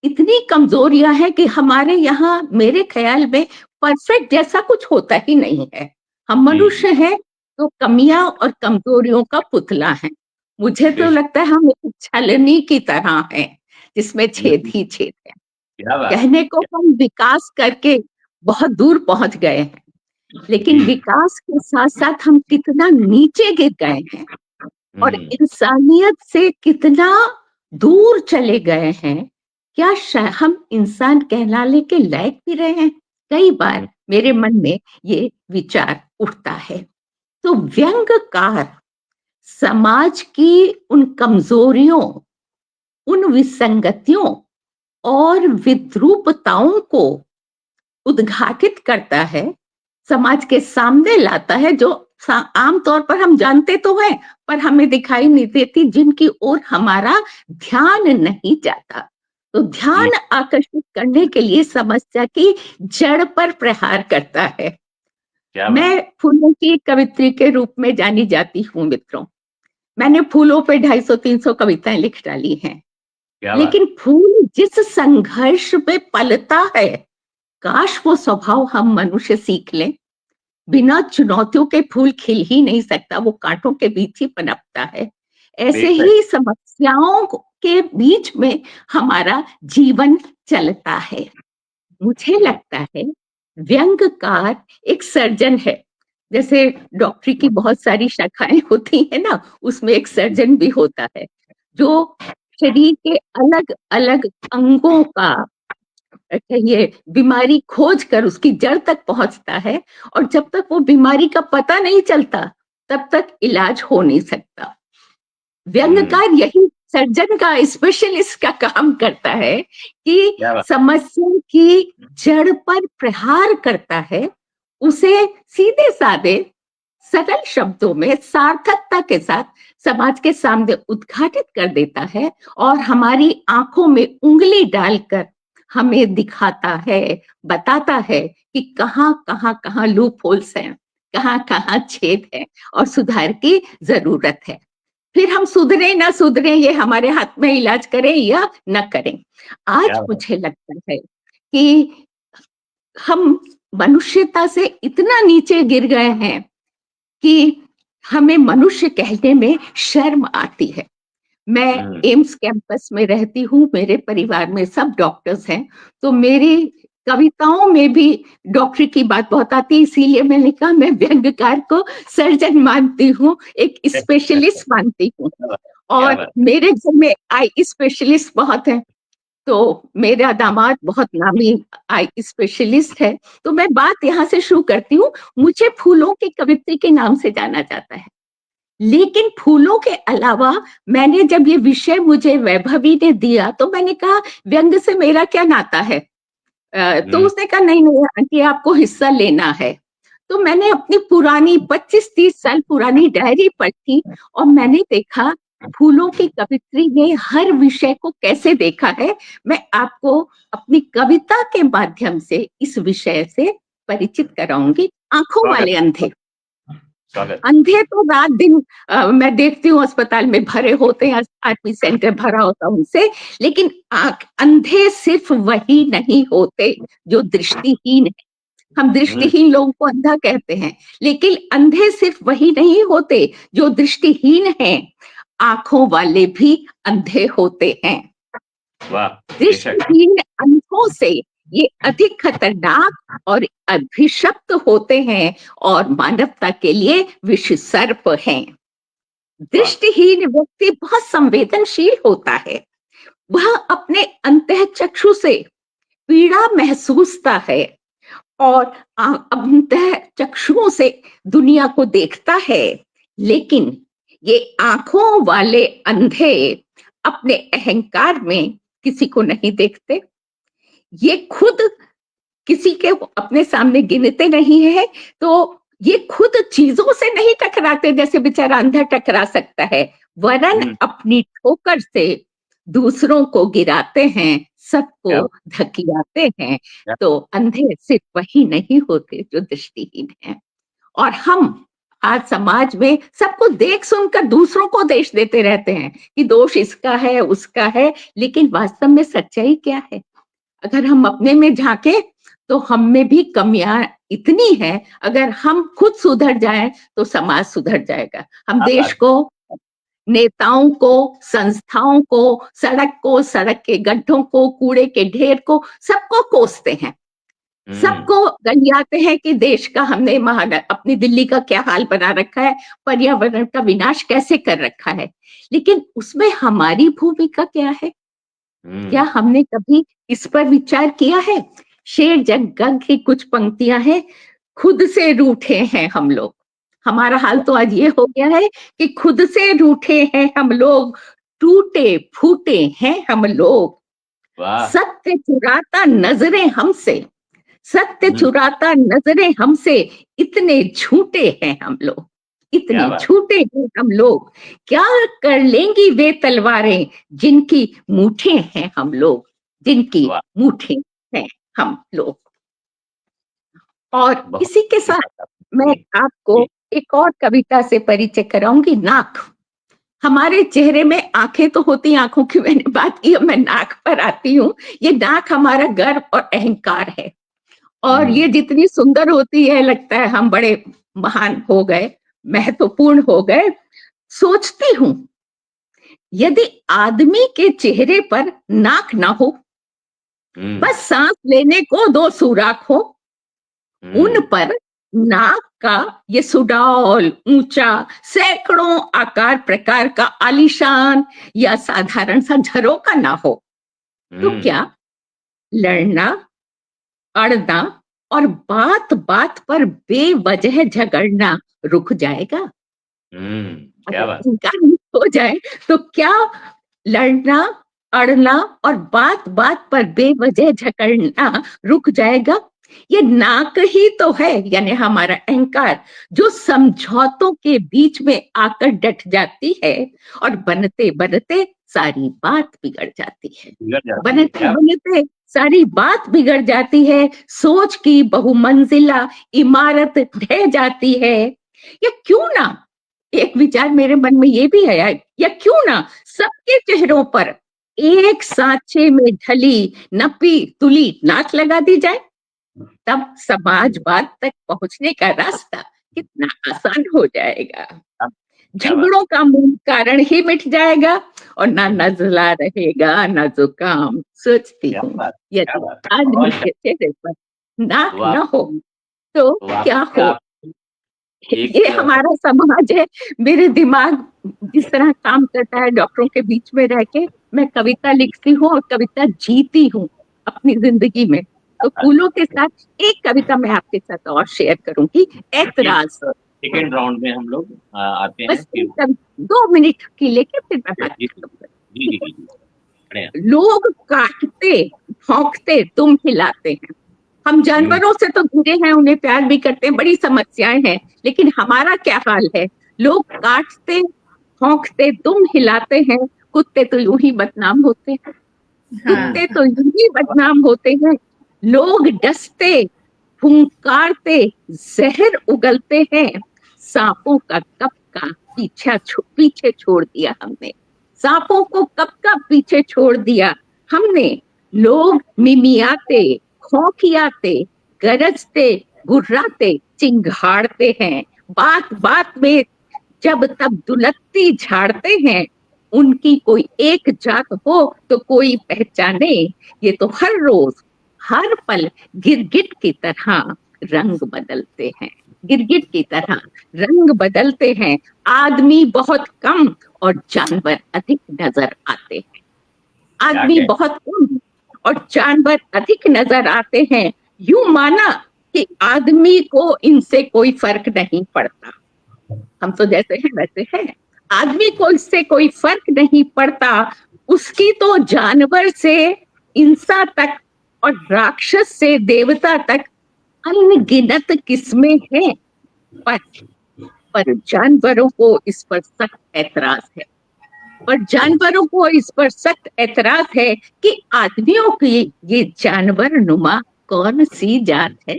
इतनी कमजोरियां हैं कि हमारे यहाँ मेरे ख्याल में परफेक्ट जैसा कुछ होता ही नहीं है। हम मनुष्य हैं तो कमियां और कमजोरियों का पुतला है। मुझे तो लगता है हम एक छलनी की तरह हैं जिसमें छेद ही छेद है। कहने को हम विकास करके बहुत दूर पहुंच गए हैं, लेकिन विकास के साथ साथ हम कितना नीचे गिर गए हैं और इंसानियत से कितना दूर चले गए हैं। क्या हम इंसान कहलाने के लायक भी रहे हैं? कई बार मेरे मन में ये विचार उठता है। तो व्यंग्यकार समाज की उन कमजोरियों, उन विसंगतियों और विद्रूपताओं को उद्घाटित करता है, समाज के सामने लाता है, जो आमतौर पर हम जानते तो हैं पर हमें दिखाई नहीं देती, जिनकी ओर हमारा ध्यान नहीं जाता। तो ध्यान आकर्षित करने के लिए समस्या की जड़ पर प्रहार करता है। मैं फूलों की कवित्री के रूप में जानी जाती हूँ मित्रों। मैंने फूलों पे 250-300 कविताएं लिख डाली हैं, लेकिन फूल जिस संघर्ष में पलता है, काश वो स्वभाव हम मनुष्य सीख लें। बिना चुनौतियों के फूल खिल ही नहीं सकता, वो कांटों के बीच ही पनपता है। ऐसे ही समस्याओं के बीच में हमारा जीवन चलता है। मुझे लगता है व्यंग्यकार एक सर्जन है। जैसे डॉक्टरी की बहुत सारी शाखाएं होती है ना, उसमें एक सर्जन भी होता है जो शरीर के अलग अलग अंगों का ये बीमारी खोज कर उसकी जड़ तक पहुंचता है, और जब तक वो बीमारी का पता नहीं चलता तब तक इलाज हो नहीं सकता। व्यंग्यकार यही सर्जन का, स्पेशलिस्ट का काम करता है कि समस्या की जड़ पर प्रहार करता है, उसे सीधे साधे सरल शब्दों में सार्थकता के साथ समाज के सामने उद्घाटित कर देता है और हमारी आंखों में उंगली डालकर हमें दिखाता है, बताता है कि कहाँ कहाँ कहाँ लूप होल्स हैं, कहाँ कहाँ छेद है और सुधार की जरूरत है। फिर हम सुधरे ना सुधरे ये हमारे हाथ में, इलाज करें या न करें। आज मुझे लगता है कि हम मनुष्यता से इतना नीचे गिर गए हैं कि हमें मनुष्य कहने में शर्म आती है। मैं एम्स कैंपस में रहती हूँ, मेरे परिवार में सब डॉक्टर्स हैं, तो मेरी कविताओं में भी डॉक्टर की बात बहुत आती है, इसीलिए मैंने कहा मैं व्यंग्यकार को सर्जन मानती हूँ, एक स्पेशलिस्ट मानती हूँ। और मेरे घर में आई स्पेशलिस्ट बहुत हैं, तो मेरा दामाद बहुत नामी आई स्पेशलिस्ट है। तो मैं बात यहाँ से शुरू करती हूँ। मुझे फूलों की कवित्री के नाम से जाना जाता है, लेकिन फूलों के अलावा मैंने जब ये विषय मुझे वैभवी ने दिया तो मैंने कहा व्यंग से मेरा क्या नाता है। तो उसने कहा नहीं नहीं आंटी आपको हिस्सा लेना है। तो मैंने अपनी पुरानी 25-30 साल पुरानी डायरी पढ़ी और मैंने देखा फूलों की कवित्री ने हर विषय को कैसे देखा है। मैं आपको अपनी कविता के माध्यम से इस विषय से परिचित कराऊंगी। आंखों वाले अंधे। अंधे तो रात दिन मैं देखती हूँ अस्पताल में भरे होते हैं, आर्मी सेंटर भरा होता है उनसे, लेकिन अंधे सिर्फ वही नहीं होते जो दृष्टिहीन है। हम दृष्टिहीन लोगों को अंधा कहते हैं, लेकिन अंधे सिर्फ वही नहीं होते जो दृष्टिहीन हैं, आंखों वाले भी अंधे होते हैं। दृष्टिहीन अंधों से ये अधिक खतरनाक और अभिशप्त होते हैं और मानवता के लिए विष सर्प हैं। दृष्टिहीन व्यक्ति बहुत संवेदनशील होता है, वह अपने अंतःचक्षु से पीड़ा महसूसता है और अंतःचक्षुओं से दुनिया को देखता है, लेकिन ये आंखों वाले अंधे अपने अहंकार में किसी को नहीं देखते, ये खुद किसी के अपने सामने गिनते नहीं है, तो ये खुद चीजों से नहीं टकराते जैसे बेचारा अंधा टकरा सकता है, वरन अपनी ठोकर से दूसरों को गिराते हैं, सबको धकियाते हैं। तो अंधे सिर्फ वही नहीं होते जो दृष्टिहीन हैं। और हम आज समाज में सबको देख सुनकर दूसरों को दोष देते रहते हैं कि दोष इसका है उसका है, लेकिन वास्तव में सच्चाई क्या है? अगर हम अपने में झांके तो हम में भी कमियां इतनी है, अगर हम खुद सुधर जाएं तो समाज सुधर जाएगा। हम देश को, नेताओं को, संस्थाओं को, सड़क के गड्ढों को, कूड़े के ढेर को, सबको कोसते हैं, सबको गलियाते हैं कि देश का हमने अपनी दिल्ली का क्या हाल बना रखा है, पर्यावरण का विनाश कैसे कर रखा है, लेकिन उसमें हमारी भूमिका क्या है? क्या हमने कभी इस पर विचार किया है? शेर जगग की कुछ पंक्तियां हैं, खुद से रूठे हैं हम लोग। हमारा हाल तो आज ये हो गया है कि खुद से रूठे हैं हम लोग, टूटे फूटे हैं हम लोग, सत्य चुराता नजरें हमसे, सत्य चुराता नजरें हमसे, इतने झूठे हैं हम लोग, इतने झूठे हैं हम लोग। क्या कर लेंगी वे तलवारें जिनकी मूठे हैं हम लोग, जिनकी मूठे हैं हम लोग। और इसी के साथ मैं आपको एक और कविता से परिचय कराऊंगी। नाक। हमारे चेहरे में आंखें तो होती, आंखों की मैंने बात की, मैं नाक पर आती हूँ। ये नाक हमारा गर्व और अहंकार है, और ये जितनी सुंदर होती है लगता है हम बड़े महान हो गए, महत्वपूर्ण हो गए। सोचती हूँ यदि आदमी के चेहरे पर नाक ना हो, बस सांस लेने को 2 सुराख हो, उन पर नाक का ये सुडौल ऊंचा सैकड़ों आकार प्रकार का आलीशान या साधारण सा झरोका ना हो, तो क्या लड़ना, अड़ना और बात बात पर बेवजह झगड़ना रुक जाएगा? क्या बात हो जाए तो क्या लड़ना, अड़ना और बात बात पर बेवजह झगड़ना रुक जाएगा? ये नाक ही तो है, यानी हमारा अहंकार, जो समझौतों के बीच में आकर डट जाती है और बनते बनते सारी बात बिगड़ जाती है। बिगड़ जाती है बनते क्या? बनते सारी बात बिगड़ जाती है, सोच की बहुमंजिला इमारत ढह जाती है। या क्यों ना, एक विचार मेरे मन में ये भी आया, या क्यों ना सबके चेहरों पर एक सांचे में ढली नपी तुली नाक लगा दी जाए, तब समाजवाद तक पहुंचने का रास्ता कितना आसान हो जाएगा। क्या बात? झगड़ों का मूल कारण ही मिट जाएगा और ना नजला रहेगा ना जुकाम। सोचती क्या हूँ बात? क्या यदि बात है? आदमी बहुत के चेहरे पर नाक वाह! न हो तो क्या वाकई हो। आप एक ये हमारा समाज है। मेरे दिमाग जिस तरह काम करता है डॉक्टरों के बीच में रह के, मैं कविता लिखती हूँ और कविता जीती हूँ अपनी जिंदगी में। तो फूलों के साथ एक कविता मैं आपके साथ और शेयर करूंगी, ऐतराज। सेकेंड राउंड में हम लोग आते हैं बस फिर। एक 2 मिनट की लेके फिर मैं बात जी खत्म करूंगी। जी जी जी, बढ़िया। लोग काटते भौंकते तुम हिलाते हैं। हम जानवरों से तो घिरे हैं, उन्हें प्यार भी करते हैं, बड़ी समस्याएं हैं, लेकिन हमारा क्या हाल है। लोग काटते भौंकते तुम हिलाते हैं, कुत्ते तो यूं ही बदनाम होते हैं। कुत्ते तो यूं ही बदनाम होते हैं। लोग डसते फुंकारते जहर उगलते हैं। सांपों का कब का पीछे छोड़ दिया हमने। सांपों को कब का पीछे छोड़ दिया हमने। लोग मिमियाते खौखियाते गरजते गुर्राते चिंघाड़ते हैं। बात बात में जब तब दुलत्ती झाड़ते हैं। उनकी कोई एक जात हो तो कोई पहचाने। ये तो हर रोज हर पल गिरगिट की तरह रंग बदलते हैं। गिरगिट की तरह रंग बदलते हैं। आदमी बहुत कम और जानवर अधिक नजर आते हैं। आदमी बहुत कम और जानवर अधिक नजर आते हैं। यूं माना कि आदमी को इनसे कोई फर्क नहीं पड़ता। हम तो जैसे हैं वैसे हैं, आदमी को इससे कोई फर्क नहीं पड़ता। उसकी तो जानवर से इंसान तक और राक्षस से देवता तक अनगिनत किस्में हैं। पर पर जानवरों को इस पर सख्त ऐतराज है। पर जानवरों को इस पर सख्त ऐतराज है कि आदमियों की ये जानवर नुमा कौन सी जात है।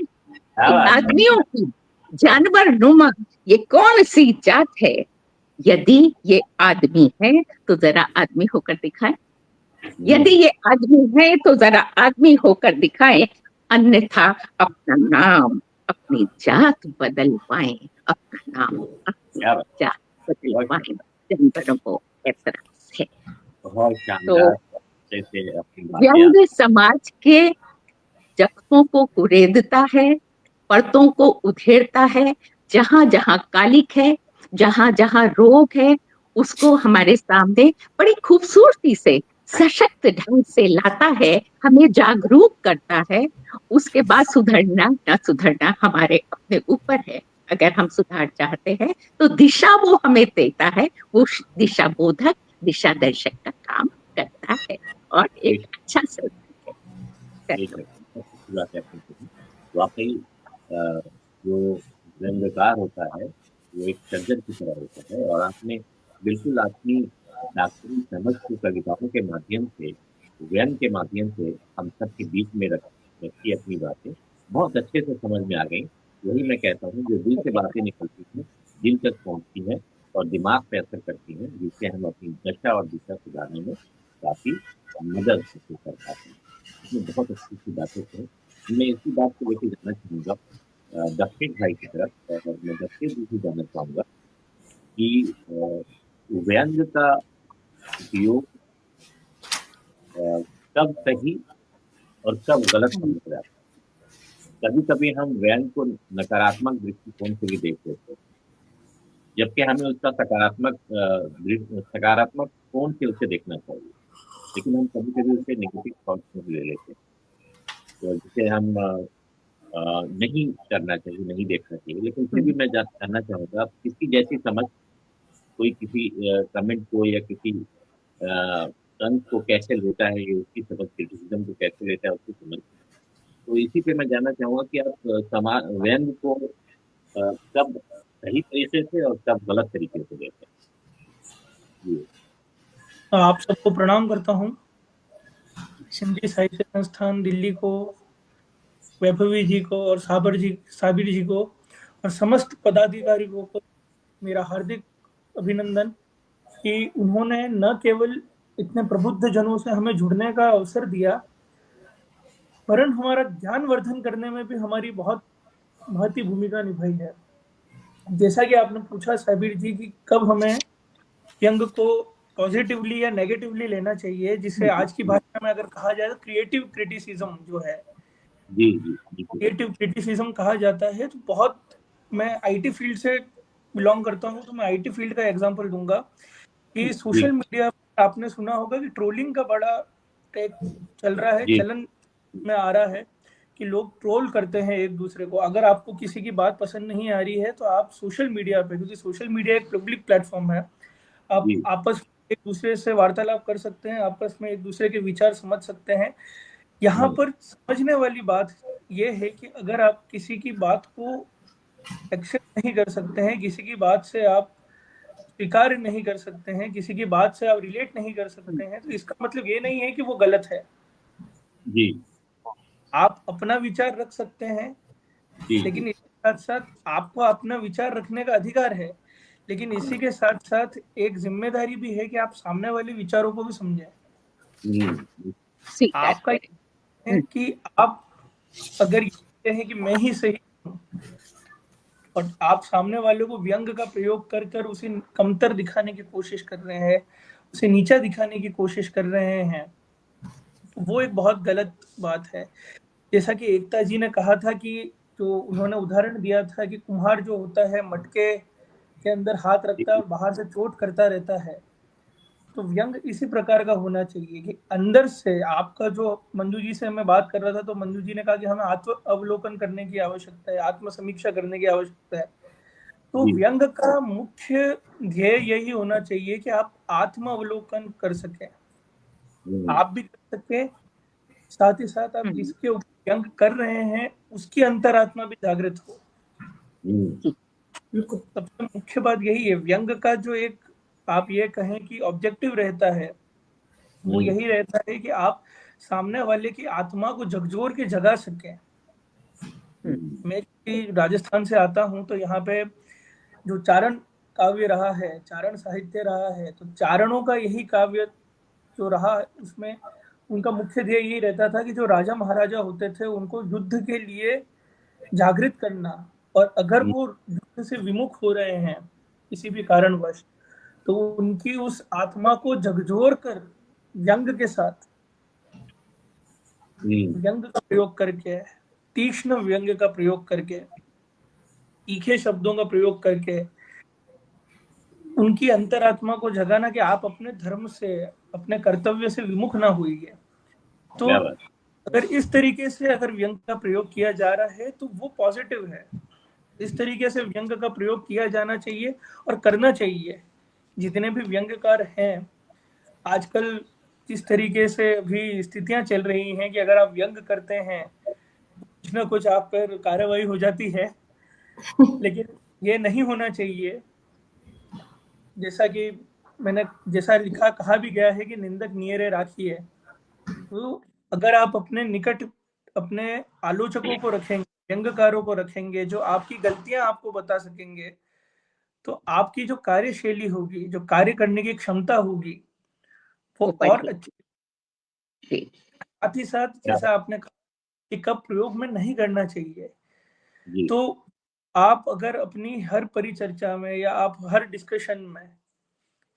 आदमियों की जानवर नुमा ये कौन सी जात है। यदि ये आदमी है तो जरा आदमी होकर दिखाए। यदि ये आदमी है तो जरा आदमी होकर दिखाए। अन्यथा अपना नाम अपनी जात बदलवाएं। अपना नाम अपनी जात बदलवाएं। जानवरों को ऐतराज है। बहुत तो शानदार से अपनी व्यंग्य समाज के जख्मों को कुरेदता है, परतों को उधेड़ता है। जहां जहां कालिक है, जहां जहां रोग है, उसको हमारे सामने बड़ी खूबसूरती से सशक्त ढंग से लाता है, हमें जागरूक करता है। उसके बाद सुधरना ना सुधरना हमारे अपने ऊपर है। अगर हम सुधार चाहते हैं तो दिशा वो हमें देता है, वो दिशा बोधक दिशा दर्शक का काम करता है और एक अच्छा बात है। वाकई जो व्यंग्यकार होता है वो एक सर्जन की तरह होता है, और आपने बिल्कुल अपनी डॉक्टरी समझ को कविताओं के माध्यम से, व्यंग के माध्यम से हम सबके बीच में रखी अपनी बातें बहुत अच्छे से समझ में आ गई। वही मैं कहता हूँ, जो दिल से बातें निकलती हैं दिल तक पहुँचती हैं और दिमाग पे असर करती हैं, जिससे हम अपनी दशा और दिशा सुधारने में काफी मदद कर पाते हैं। इसमें बहुत अच्छी अच्छी बातें हैं। मैं इसी बात को लेकर जाना चाहूँगा दक्षिण भाई की तरफ, और मैं दक्षिण जी से जानना चाहूँगा कि व्यंग का उपयोग कब सही और कब गलत समझ जाता है। कभी कभी हम व्यंग को नकारात्मक दृष्टिकोण से भी देख लेते हैं, जबकि हमें उसका सकारात्मक कोण से उसे देखना चाहिए, लेकिन हम कभी कभी उसे नेगेटिव थॉट में ले लेते हैं, तो जिसे हम नहीं करना चाहिए, नहीं देखना चाहिए। लेकिन फिर भी मैं जानना चाहूँगा, किसी जैसी समझ कोई किसी कमेंट को या किसी तंज को कैसे लेता है, ये उसकी समझ, क्रिटिसिज्म को कैसे लेता है उसकी समझ। तो इसी पे मैं जानना चाहूंगा कि आप समाज व्यंग को कब सही तरीके से और कब गलत तरीके से देखते हैं? जी। आप सबको प्रणाम करता हूँ। हिंदी साहित्य संस्थान दिल्ली को, वैभवी जी को और साबिर जी को और समस्त पदाधिकारियों को मेरा हार्दिक अभिनंदन कि उन्होंने न केवल इतने प्रबुद्ध जनों से हमें जुड़ने का अवसर दिया, वरन हमारा ज्ञान वर्धन करने में भी हमारी बहुत महती भूमिका निभाई है। जैसा कि आपने पूछा साबिर जी कि कब हमें व्यंग को पॉजिटिवली या नेगेटिवली लेना चाहिए, जिसे आज की भाषा में अगर कहा जाए तो क्रिएटिव क्रिटिसिज्म जो है, जी जी जी क्रिएटिव क्रिटिसिज्म कहा जाता है। तो बहुत, मैं आईटी फील्ड से बिलोंग करता हूँ, तो मैं आईटी फील्ड का एग्जांपल दूंगा कि सोशल मीडिया पर आपने सुना होगा कि ट्रोलिंग का बड़ा एक चल रहा है, जी। चलन में आ रहा है कि लोग ट्रोल करते हैं एक दूसरे को। अगर आपको किसी की बात पसंद नहीं आ रही है तो आप सोशल मीडिया पे, क्योंकि सोशल मीडिया एक पब्लिक प्लेटफॉर्म है, आप जी। आपस में एक दूसरे से वार्तालाप कर सकते हैं, आपस में एक दूसरे के विचार समझ सकते हैं। यहाँ पर समझने वाली बात यह है कि अगर आप किसी की बात को एक्सेप्ट नहीं कर सकते हैं, किसी की बात से आप स्वीकार नहीं कर सकते हैं, किसी की बात से आप रिलेट नहीं कर सकते हैं, तो इसका मतलब ये नहीं है कि वो गलत है। जी आप अपना विचार रख सकते हैं, जी लेकिन इसके साथ साथ आपको अपना विचार रखने का अधिकार है, लेकिन इसी के साथ साथ एक जिम्मेदारी भी है कि आप सामने वाले विचारों को भी समझें। स्वीकार आपका करें। है कि आप अगर ये हैं कि मैं ही सही हूं और आप सामने वाले को व्यंग का प्रयोग कर कर उसे कमतर दिखाने की कोशिश कर रहे हैं, उसे नीचा दिखाने की कोशिश कर रहे हैं, तो वो एक बहुत गलत बात है। जैसा कि एकता जी ने कहा था कि जो उन्होंने उदाहरण दिया था कि कुम्हार जो होता है मटके के अंदर हाथ रखता है और बाहर से चोट करता रहता है, तो व्यंग इसी प्रकार का होना चाहिए कि अंदर से आपका, जो मंजू जी से मैं बात कर रहा था तो मंजू जी ने कहा कि हमें आत्म अवलोकन करने की आवश्यकता है, आत्म समीक्षा करने की आवश्यकता है। तो व्यंग का मुख्य ध्येय यही होना चाहिए कि आप आत्म अवलोकन कर सकें, आप भी कर सकें, साथ ही साथ आप जिसके ऊपर व्यंग कर रहे हैं उसकी अंतरात्मा भी जागृत हो। बिल्कुल, सबसे मुख्य बात यही है। व्यंग का जो एक, आप ये कहें कि ऑब्जेक्टिव रहता है, वो यही रहता है कि आप सामने वाले की आत्मा को झकझोर के जगा सकें। मैं राजस्थान से आता हूं, तो यहाँ पे जो चारण काव्य रहा है, चारण साहित्य रहा है, तो चारणों का यही काव्य जो रहा, उसमें उनका मुख्य ध्येय यही रहता था कि जो राजा महाराजा होते थे उनको युद्ध के लिए जागृत करना, और अगर वो युद्ध से विमुख हो रहे हैं किसी भी कारणवश, तो उनकी उस आत्मा को झकझोर कर व्यंग के साथ, व्यंग का प्रयोग करके, तीक्ष्ण व्यंग का प्रयोग करके, तीखे शब्दों का प्रयोग करके उनकी अंतरात्मा को जगाना कि आप अपने धर्म से, अपने कर्तव्य से विमुख ना होइए। तो अगर इस तरीके से अगर व्यंग का प्रयोग किया जा रहा है तो वो पॉजिटिव है। इस तरीके से व्यंग का प्रयोग किया जाना चाहिए और करना चाहिए। जितने भी व्यंग्यकार हैं, आजकल जिस तरीके से अभी स्थितियां चल रही हैं कि अगर आप व्यंग करते हैं कुछ ना कुछ आप पर कार्रवाई हो जाती है, लेकिन ये नहीं होना चाहिए। जैसा कि मैंने, जैसा लिखा, कहा भी गया है कि निंदक नियरे राखिए। तो अगर आप अपने निकट अपने आलोचकों को रखेंगे, व्यंग्यकारों को रखेंगे, जो आपकी गलतियां आपको बता सकेंगे, तो आपकी जो कार्यशैली होगी, जो कार्य करने की क्षमता होगी, वो और अच्छी। साथ ही साथ जैसा आपने कहा कि कब प्रयोग में नहीं करना चाहिए, तो आप अगर अपनी हर परिचर्चा में या आप हर डिस्कशन में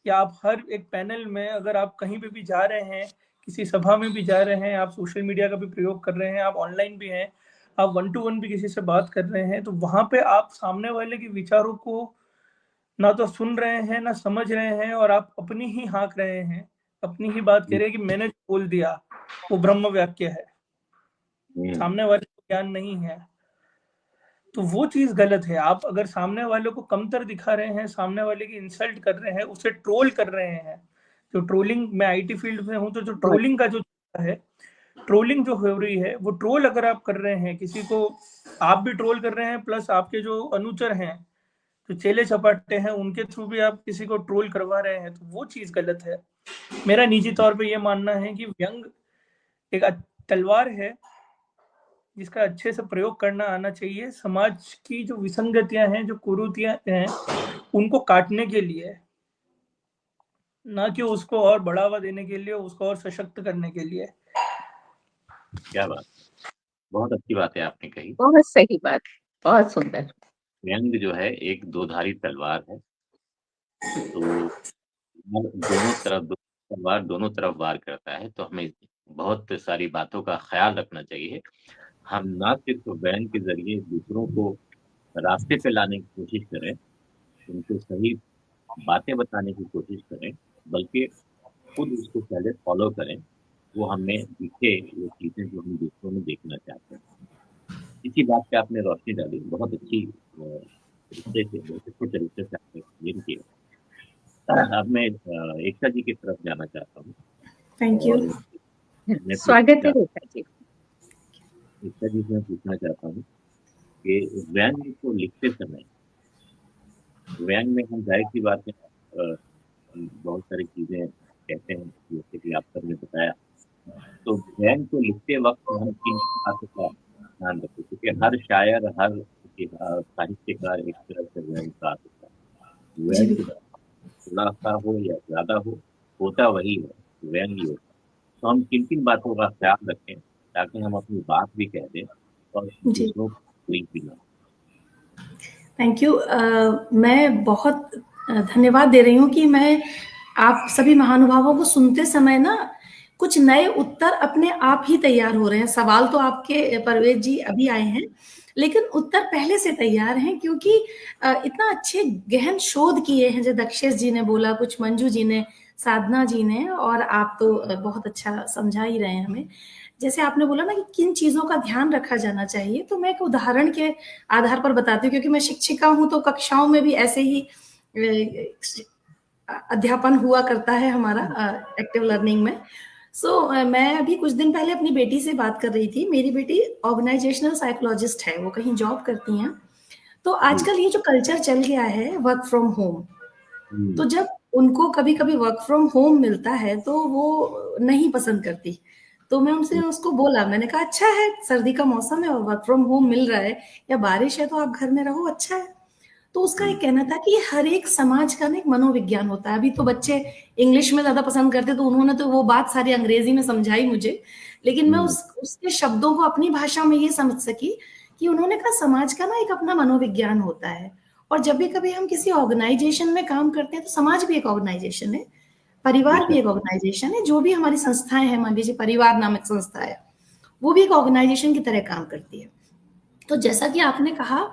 या आप हर एक पैनल में, अगर आप कहीं पे भी जा रहे हैं, किसी सभा में भी जा रहे हैं, आप सोशल मीडिया का भी प्रयोग कर रहे हैं, आप ऑनलाइन भी हैं, आप 1 to 1 भी किसी से बात कर रहे हैं, तो वहां पे आप सामने वाले के विचारों को ना तो सुन रहे हैं ना समझ रहे हैं, और आप अपनी ही हाँक रहे हैं, अपनी ही बात कह रहे हैं कि मैंने बोल दिया, वो ब्रह्म वाक्य है, सामने वाले को ज्ञान नहीं है। तो वो चीज गलत है। आप अगर सामने वाले को कमतर दिखा रहे हैं, सामने वाले की इंसल्ट कर रहे हैं, उसे ट्रोल कर रहे हैं, जो ट्रोलिंग, मैं आईटी फील्ड में हूं, तो जो ट्रोलिंग का जो है, ट्रोलिंग जो हो रही है, वो ट्रोल अगर आप कर रहे हैं, किसी को आप भी ट्रोल कर रहे हैं, प्लस आपके जो अनुचर हैं, जो चेले चपाटे हैं, उनके थ्रू भी आप किसी को ट्रोल करवा रहे हैं, तो वो चीज गलत है। मेरा निजी तौर पे ये मानना है कि व्यंग एक तलवार है जिसका अच्छे से प्रयोग करना आना चाहिए। समाज की जो विसंगतियां हैं, जो कुरीतियां हैं, उनको काटने के लिए, ना कि उसको और बढ़ावा देने के लिए, उसको और सशक्त करने के लिए। क्या बात, बहुत अच्छी बात है आपने कही। बहुत सही बात, बहुत सुंदर। व्यंग जो है एक दोधारी तलवार है, तो दोनों तरफ तलवार दोनों तरफ वार करता है, तो हमें बहुत सारी बातों का ख्याल रखना चाहिए। हम ना सिर्फ व्यंग के जरिए दूसरों को रास्ते पे लाने की कोशिश करें, उनको सही बातें बताने की कोशिश करें, बल्कि खुद उसको पहले फॉलो करें, वो हमें दिखे वो चीजें जो हम दूसरों में देखना चाहते हैं। इसी बात पे आपने रोशनी डाली, बहुत अच्छी बहुत अच्छे तरीके से आपने एक्सप्लेन किया। अब मैं एकता जी की तरफ जाना चाहता हूँ। Thank you. स्वागत है रेखा जी। एकता जी से मैं पूछना चाहता हूँ कि व्यंग को लिखते समय, व्यंग में हम जाहिर सी बात है बहुत सारी चीजें कहते हैं, जैसे कि आप सबने बताया, तो व्यंग को लिखते वक्त हम किन बातों का ध्यान रखें, क्योंकि हर शायर, हर साहित्यकार एक तरह से व्यंग का होता है। व्यंग थोड़ा सा हो या ज्यादा हो, होता वही है, व्यंग ही होता है। तो हम किन किन बातों का ख्याल रखें ताकि हम अपनी बात भी कह दें और दूसरों को कोई भी ना। Thank you. मैं बहुत धन्यवाद दे रही हूँ कि मैं आप सभी महानुभावों को सुनते समय ना कुछ नए उत्तर अपने आप ही तैयार हो रहे हैं। सवाल तो आपके परवेज जी अभी आए हैं, लेकिन उत्तर पहले से तैयार हैं, क्योंकि इतना अच्छे गहन शोध किए हैं, जो दक्षेश जी ने बोला, कुछ मंजू जी ने, साधना जी ने, और आप तो बहुत अच्छा समझा ही रहे हैं हमें। जैसे आपने बोला ना कि किन चीजों का ध्यान रखा जाना चाहिए, तो मैं एक उदाहरण के आधार पर बताती हूँ, क्योंकि मैं शिक्षिका हूँ, तो कक्षाओं में भी ऐसे ही अध्यापन हुआ करता है हमारा एक्टिव लर्निंग में। मैं अभी कुछ दिन पहले अपनी बेटी से बात कर रही थी। मेरी बेटी ऑर्गेनाइजेशनल साइकोलॉजिस्ट है, वो कहीं जॉब करती हैं। तो आजकल ये जो कल्चर चल गया है वर्क फ्रॉम होम, तो जब उनको कभी कभी वर्क फ्रॉम होम मिलता है तो वो नहीं पसंद करती। तो मैं उनसे उसको बोला, मैंने कहा अच्छा है, सर्दी का मौसम है और वर्क फ्रॉम होम मिल रहा है, या बारिश है तो आप घर में रहो, अच्छा है। तो उसका एक कहना था कि हर एक समाज का ना एक मनोविज्ञान होता है। अभी तो बच्चे इंग्लिश में ज्यादा पसंद करते, तो उन्होंने तो वो बात सारी अंग्रेजी में समझाई मुझे, लेकिन मैं उसके शब्दों को अपनी भाषा में ये समझ सकी कि उन्होंने कहा समाज का ना एक अपना मनोविज्ञान होता है। और जब भी कभी हम किसी ऑर्गेनाइजेशन में काम करते हैं, तो समाज भी एक ऑर्गेनाइजेशन है, परिवार भी एक ऑर्गेनाइजेशन है। जो भी हमारी संस्थाएं हैं, मान लीजिए परिवार नामक संस्था है, वो भी एक ऑर्गेनाइजेशन की तरह काम करती है। तो जैसा कि आपने कहा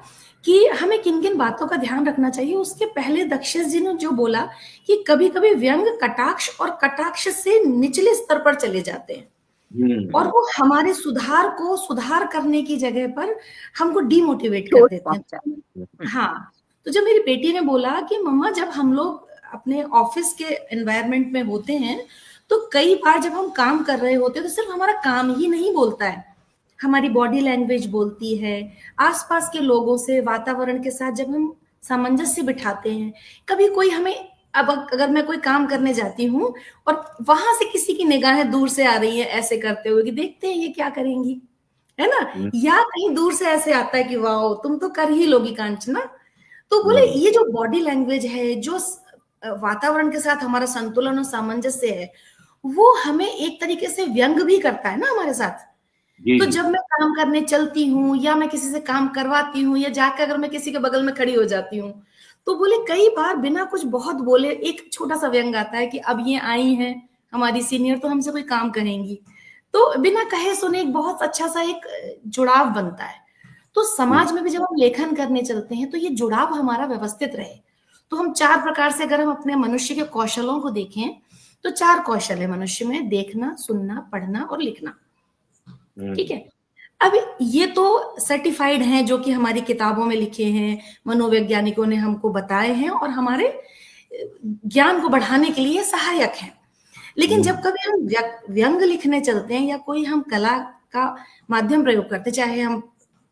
कि हमें किन किन बातों का ध्यान रखना चाहिए, उसके पहले दक्षेश जी ने जो बोला कि कभी कभी व्यंग कटाक्ष और कटाक्ष से निचले स्तर पर चले जाते हैं, और वो हमारे सुधार को सुधार करने की जगह पर हमको डिमोटिवेट कर देते हैं। हाँ, तो जब मेरी बेटी ने बोला कि मम्मा, जब हम लोग अपने ऑफिस के एनवायरनमेंट में होते हैं, तो कई बार जब हम काम कर रहे होते हैं, तो सिर्फ हमारा काम ही नहीं बोलता है, हमारी बॉडी लैंग्वेज बोलती है। आसपास के लोगों से, वातावरण के साथ जब हम सामंजस्य बिठाते हैं, कभी कोई हमें, अब अगर मैं कोई काम करने जाती हूँ और वहां से किसी की निगाहें दूर से आ रही है ऐसे करते हुए कि देखते हैं ये क्या करेंगी, है ना, या कहीं दूर से ऐसे आता है कि वाओ तुम तो कर ही लोगी कांचना, तो बोले ये जो बॉडी लैंग्वेज है, जो वातावरण के साथ हमारा संतुलन और सामंजस्य है, वो हमें एक तरीके से व्यंग भी करता है ना हमारे साथ। तो जब मैं काम करने चलती हूँ, या मैं किसी से काम करवाती हूँ, या जाकर अगर मैं किसी के बगल में खड़ी हो जाती हूँ, तो बोले कई बार बिना कुछ बहुत बोले एक छोटा सा व्यंग आता है कि अब ये आई हैं हमारी सीनियर, तो हमसे कोई काम करेंगी। तो बिना कहे सुने एक बहुत अच्छा सा एक जुड़ाव बनता है। तो समाज में भी जब हम लेखन करने चलते हैं, तो ये जुड़ाव हमारा व्यवस्थित रहे। तो हम 4 प्रकार से अगर हम अपने मनुष्य के कौशलों को देखें, तो 4 कौशल है मनुष्य में: देखना, सुनना, पढ़ना और लिखना। ठीक है। अब ये तो सर्टिफाइड हैं, जो कि हमारी किताबों में लिखे हैं, मनोवैज्ञानिकों ने हमको बताए हैं, और हमारे ज्ञान को बढ़ाने के लिए सहायक हैं। लेकिन जब कभी हम व्यंग लिखने चलते हैं या कोई हम कला का माध्यम प्रयोग करते हैं, चाहे हम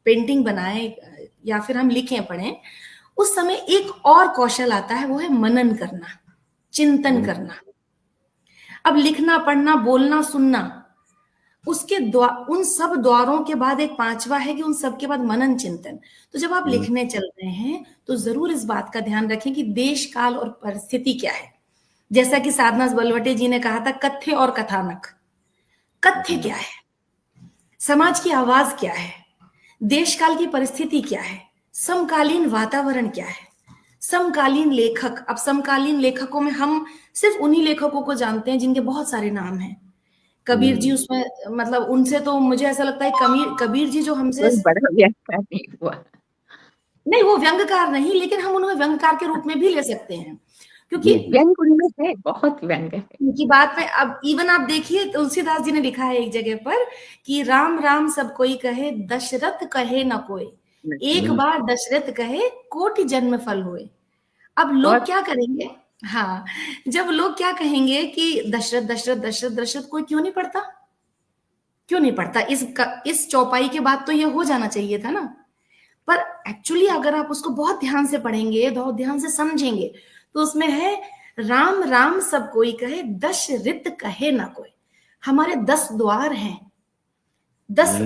पेंटिंग बनाएं या फिर हम लिखें पढ़ें, उस समय एक और कौशल आता है, वो है मनन करना, चिंतन करना। अब लिखना, पढ़ना, बोलना, सुनना, उसके उन सब द्वारों के बाद एक पांचवा है कि उन सब के बाद मनन चिंतन। तो जब आप लिखने चल रहे हैं तो जरूर इस बात का ध्यान रखें कि देश काल और परिस्थिति क्या है। जैसा कि साधना बलवटे जी ने कहा था, कथ्य और कथानक। कथ्य क्या है, समाज की आवाज क्या है, देश काल की परिस्थिति क्या है, समकालीन वातावरण क्या है, समकालीन लेखक। अब समकालीन लेखकों में हम सिर्फ उन्हीं लेखकों को जानते हैं जिनके बहुत सारे नाम हैं। कबीर जी उसमें, मतलब उनसे तो मुझे ऐसा लगता है कबीर जी जो हमसे बड़ा व्यंगकार नहीं हुआ, नहीं वो व्यंगकार नहीं, लेकिन हम उन्हें व्यंगकार के रूप में भी ले सकते हैं, क्योंकि व्यंग उनमें है, बहुत व्यंग है उनकी बात में। अब इवन आप देखिए, तुलसीदास जी ने लिखा है एक जगह पर कि राम राम सब कोई कहे, दशरथ कहे न कोई, एक बार दशरथ कहे, कोटि जन्म फल होए। अब लोग क्या करेंगे, हाँ, जब लोग क्या कहेंगे कि दशरथ दशरथ दशरथ दशरथ, कोई क्यों नहीं पढ़ता, क्यों नहीं पढ़ता? इस चौपाई के बाद तो ये हो जाना चाहिए था ना। पर एक्चुअली अगर आप उसको बहुत ध्यान से पढ़ेंगे, बहुत ध्यान से समझेंगे, तो उसमें है राम राम सब कोई कहे, दशरथ कहे ना कोई। हमारे 10 द्वार हैं, 10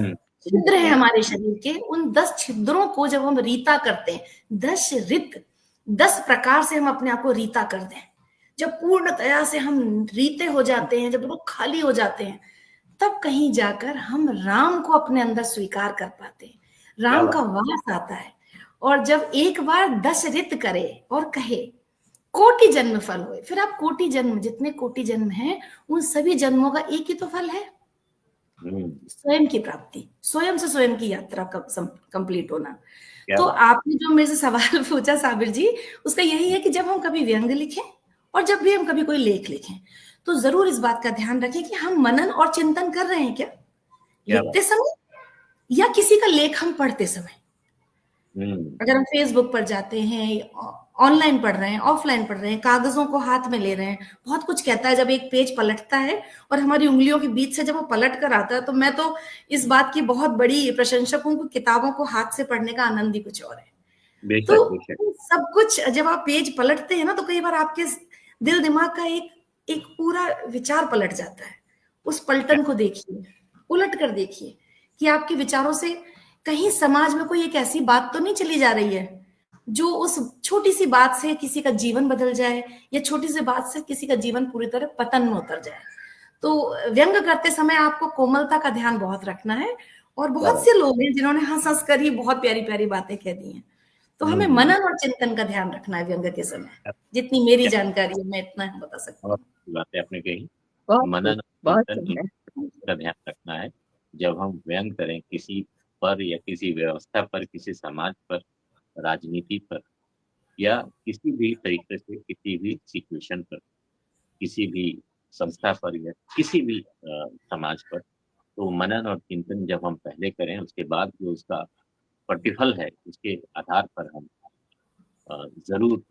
छिद्र हैं हमारे शरीर के। उन 10 छिद्रों को जब हम रीता करते हैं, दशरथ, 10 प्रकार से हम अपने आप को रीता कर दें, जब पूर्णतया से हम रीते हो जाते हैं, जब वो खाली हो जाते हैं, तब कहीं जाकर हम राम को अपने अंदर स्वीकार कर पाते हैं, राम का वास आता है। और जब एक बार दशरथ करे और कहे, कोटि जन्म फल होए, फिर आप कोटि जन्म, जितने कोटि जन्म हैं, उन सभी जन्मों का एक ही तो फल है, स्वयं की प्राप्ति, स्वयं से स्वयं की यात्रा कंप्लीट होना। तो आपने जो मेरे से सवाल पूछा साबिर जी, उसका यही है कि जब हम कभी व्यंग लिखें और जब भी हम कभी कोई लेख लिखें, तो जरूर इस बात का ध्यान रखें कि हम मनन और चिंतन कर रहे हैं क्या, लिखते समय या किसी का लेख हम पढ़ते समय। अगर हम फेसबुक पर जाते हैं, ऑनलाइन पढ़ रहे हैं, ऑफलाइन पढ़ रहे हैं, कागजों को हाथ में ले रहे हैं, बहुत कुछ कहता है जब एक पेज पलटता है और हमारी उंगलियों के बीच से जब वो पलट कर आता है। तो मैं तो इस बात की बहुत बड़ी प्रशंसक हूँ कि किताबों को हाथ से पढ़ने का आनंद ही कुछ और है। तो सब कुछ जब आप पेज पलटते हैं ना, तो कई बार आपके दिल दिमाग का एक पूरा विचार पलट जाता है। उस पलटन को देखिए, उलट कर देखिए कि आपके विचारों से कहीं समाज में कोई एक ऐसी बात तो नहीं चली जा रही है जो उस छोटी सी बात से किसी का जीवन बदल जाए, या छोटी सी बात से किसी का जीवन पूरी तरह पतन में उतर जाए। तो व्यंग करते समय आपको कोमलता का ध्यान बहुत रखना है। और बहुत से लोग हैं जिन्होंने हंस हंस कर ही बहुत प्यारी प्यारी बातें कह दी हैं। तो हमें मनन और चिंतन का ध्यान रखना है व्यंग के समय। जितनी मेरी जानकारी है, मैं इतना बता सकती हूँ। बातें आपने कही, मनन और चिंतन का ध्यान रखना है। जब हम व्यंग करें किसी पर या किसी व्यवस्था पर, किसी समाज पर, राजनीति पर, या किसी भी तरीके से किसी भी सिचुएशन पर, किसी भी संस्था पर या किसी भी समाज पर, तो मनन और चिंतन जब हम पहले करें, उसके बाद जो उसका प्रतिफल है, उसके आधार पर हम जरूर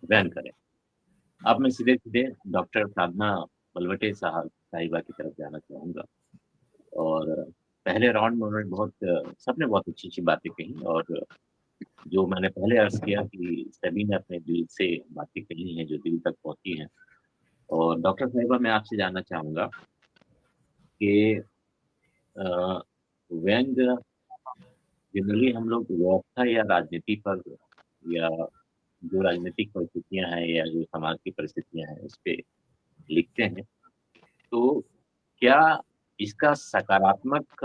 व्यंग करें। अब मैं सीधे सीधे डॉक्टर साधना बलवटे साहिबा की तरफ जाना चाहूँगा। और पहले राउंड में उन्होंने सबने बहुत अच्छी अच्छी बातें कही, और जो मैंने पहले अर्ज किया कि सभी ने अपने दिल से बातें कही हैं जो दिल तक पहुंची हैं। और डॉक्टर साहिबा, मैं आपसे जानना चाहूँगा कि व्यंग जनरली हम लोग व्यवस्था या राजनीति पर, या जो राजनीतिक परिस्थितियां हैं या जो समाज की परिस्थितियां हैं, उस पर लिखते हैं। तो क्या इसका सकारात्मक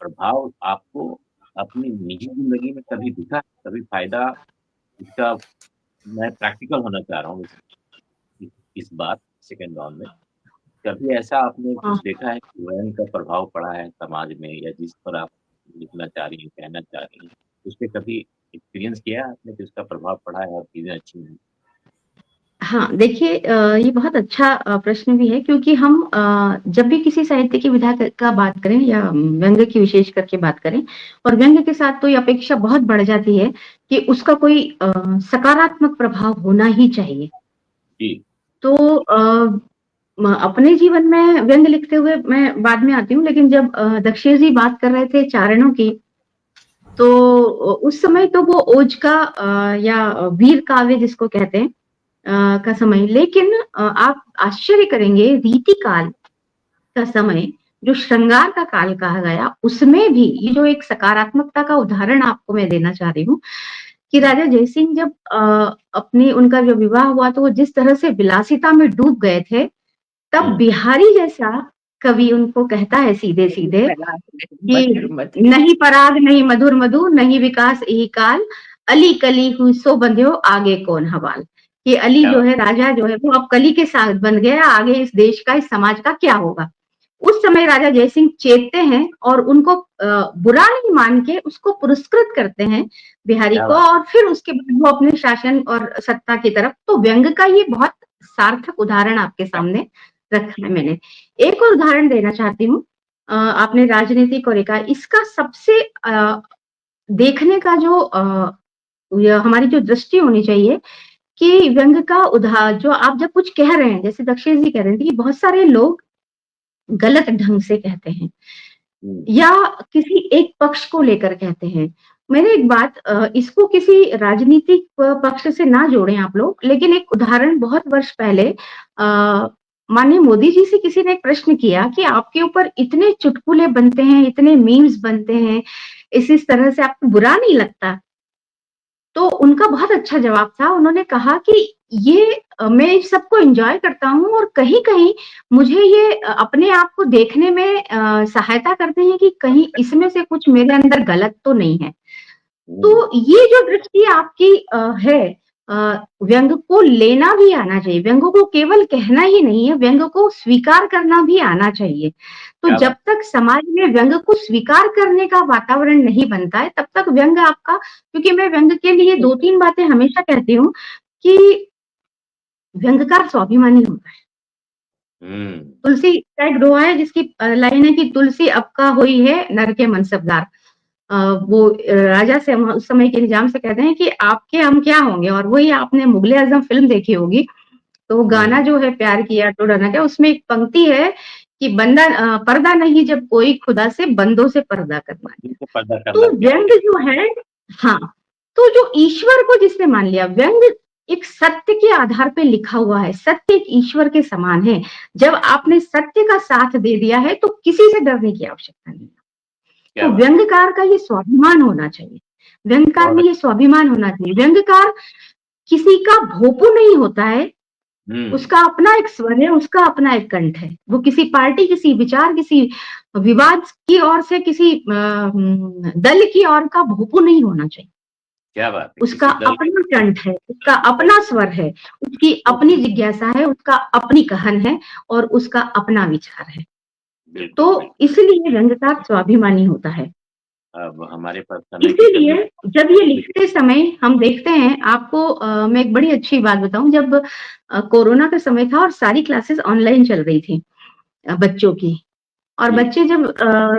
प्रभाव आपको अपनी निजी जिंदगी में कभी दिखा, कभी फायदा इसका? मैं प्रैक्टिकल होना चाह रहा हूँ इस बार सेकेंड राउंड में। कभी ऐसा आपने कुछ देखा है कि व्यंग का प्रभाव पड़ा है समाज में, या जिस पर आप लिखना चाह रही हैं, कहना चाह रही हैं, उस पर कभी एक्सपीरियंस किया है आपने कि उसका प्रभाव पड़ा है और चीजें अच्छी हैं? हाँ, देखिए, ये बहुत अच्छा प्रश्न भी है, क्योंकि हम जब भी किसी साहित्य की विधा का बात करें या व्यंग की विशेष करके बात करें, और व्यंग के साथ तो ये अपेक्षा बहुत बढ़ जाती है कि उसका कोई सकारात्मक प्रभाव होना ही चाहिए। तो अपने जीवन में व्यंग लिखते हुए मैं बाद में आती हूँ, लेकिन जब दक्षेश जी बात कर रहे थे चारणों की, तो उस समय तो वो ओज का या वीर काव्य जिसको कहते हैं का समय, लेकिन आप आश्चर्य करेंगे रीति काल का समय जो श्रृंगार का काल कहा गया, उसमें भी ये जो एक सकारात्मकता का उदाहरण आपको मैं देना चाह रही हूँ कि राजा जयसिंह जब अपनी उनका जो विवाह हुआ तो वो जिस तरह से विलासिता में डूब गए थे, तब बिहारी जैसा कवि उनको कहता है सीधे सीधे कि नहीं पराग नहीं मधुर मधु नहीं विकास यही काल, अली कली हुई सो बंध्यो आगे कौन हवाल। कि अली जो है, राजा जो है, वो अब कली के साथ बन गया, आगे इस देश का इस समाज का क्या होगा। उस समय राजा जयसिंह चेतते हैं और उनको बुरा नहीं मान के उसको पुरस्कृत करते हैं बिहारी को, और फिर उसके बाद वो अपने शासन और सत्ता की तरफ। तो व्यंग का ये बहुत सार्थक उदाहरण आपके सामने रखा है मैंने। एक और उदाहरण देना चाहती हूँ, आपने राजनीतिक और एका, इसका सबसे देखने का जो हमारी जो दृष्टि होनी चाहिए कि व्यंग का जो आप जब कुछ कह रहे हैं, जैसे दक्षेश जी कह रहे थे कि बहुत सारे लोग गलत ढंग से कहते हैं या किसी एक पक्ष को लेकर कहते हैं। मैंने एक बात, इसको किसी राजनीतिक पक्ष से ना जोड़ें आप लोग, लेकिन एक उदाहरण, बहुत वर्ष पहले माननीय मोदी जी से किसी ने एक प्रश्न किया कि आपके ऊपर इतने चुटकुले बनते हैं, इतने मीम्स बनते हैं, इस तरह से आपको बुरा नहीं लगता? तो उनका बहुत अच्छा जवाब था। उन्होंने कहा कि ये मैं सबको एंजॉय करता हूँ और कहीं कहीं मुझे ये अपने आप को देखने में सहायता करते हैं कि कहीं इसमें से कुछ मेरे अंदर गलत तो नहीं है। तो ये जो दृष्टि आपकी है, व्यंग को लेना भी आना चाहिए। व्यंग को केवल कहना ही नहीं है, व्यंग को स्वीकार करना भी आना चाहिए। तो जब तक समाज में व्यंग को स्वीकार करने का वातावरण नहीं बनता है, तब तक व्यंग आपका, क्योंकि मैं व्यंग के लिए 2-3 बातें हमेशा कहती हूँ कि व्यंगकार स्वाभिमानी होता है। तुलसी का एक दोहा है जिसकी लाइन है कि तुलसी अब का हुई है नर के मनसबदार। वो राजा से उस समय के निजाम से कहते हैं कि आपके हम क्या होंगे। और वही आपने मुगले आजम फिल्म देखी होगी, तो वो गाना जो है प्यार किया तो डरना क्या, उसमें एक पंक्ति है कि बंदा पर्दा नहीं जब कोई खुदा से बंदों से पर्दा करना। तो व्यंग जो है, हाँ, तो जो ईश्वर को जिसने मान लिया, व्यंग एक सत्य के आधार पे लिखा हुआ है, सत्य एक ईश्वर के समान है। जब आपने सत्य का साथ दे दिया है तो किसी से डरने की आवश्यकता नहीं। तो व्यंगकार का ये स्वाभिमान होना चाहिए, व्यंगकार में ये स्वाभिमान होना चाहिए। व्यंगकार किसी का भोपू नहीं होता है, उसका अपना एक स्वर है, उसका अपना एक कंठ है। वो किसी पार्टी, किसी विचार, किसी विवाद की ओर से, किसी दल की ओर का भोपू नहीं होना चाहिए। क्या बात है। उसका अपना कंठ है, उसका अपना स्वर है, उसकी अपनी जिज्ञासा है, उसका अपनी कहन है और उसका अपना विचार है। तो इसलिए व्यंगकार स्वाभिमानी होता है। अब हमारे पास इसीलिए जब ये लिखते समय हम देखते हैं, आपको मैं एक बड़ी अच्छी बात बताऊं, जब कोरोना का समय था और सारी क्लासेस ऑनलाइन चल रही थी बच्चों की, और बच्चे जब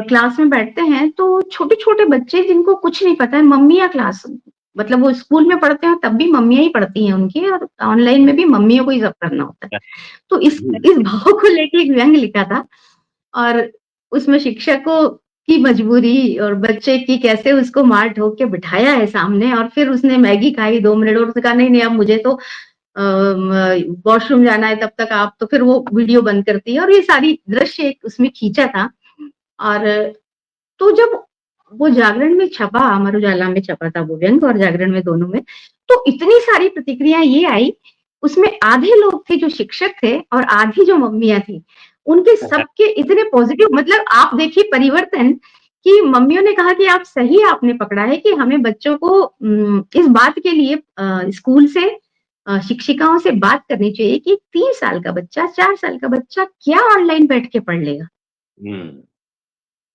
क्लास में बैठते हैं तो छोटे छोटे बच्चे जिनको कुछ नहीं पता है, मम्मियाँ क्लास, मतलब वो स्कूल में पढ़ते हैं तब भी मम्मियाँ ही पढ़ती हैं उनकी, और ऑनलाइन में भी मम्मियों को ही सब करना होता है। तो इस भाव को लेके एक व्यंग लिखा था, और उसमें शिक्षकों की मजबूरी और बच्चे की कैसे उसको मार ठोक के बिठाया है सामने, और फिर उसने मैगी खाई 2 मिनट और उसने कहा नहीं अब मुझे तो वॉशरूम जाना है, तब तक आप, तो फिर वो वीडियो बंद करती है, और ये सारी दृश्य एक उसमें खींचा था। और तो जब वो जागरण में छपा, अमर उजाला में छपा था वो व्यंग, और जागरण में, दोनों में, तो इतनी सारी प्रतिक्रिया ये आई, उसमें आधे लोग थे जो शिक्षक थे और आधी जो मम्मियां थी, उनके सबके इतने पॉजिटिव, मतलब आप देखिए परिवर्तन, कि मम्मियों ने कहा कि आप सही आपने पकड़ा है कि हमें बच्चों को इस बात के लिए स्कूल से, शिक्षिकाओं से बात करनी चाहिए कि 3 साल का बच्चा, 4 साल का बच्चा क्या ऑनलाइन बैठ के पढ़ लेगा।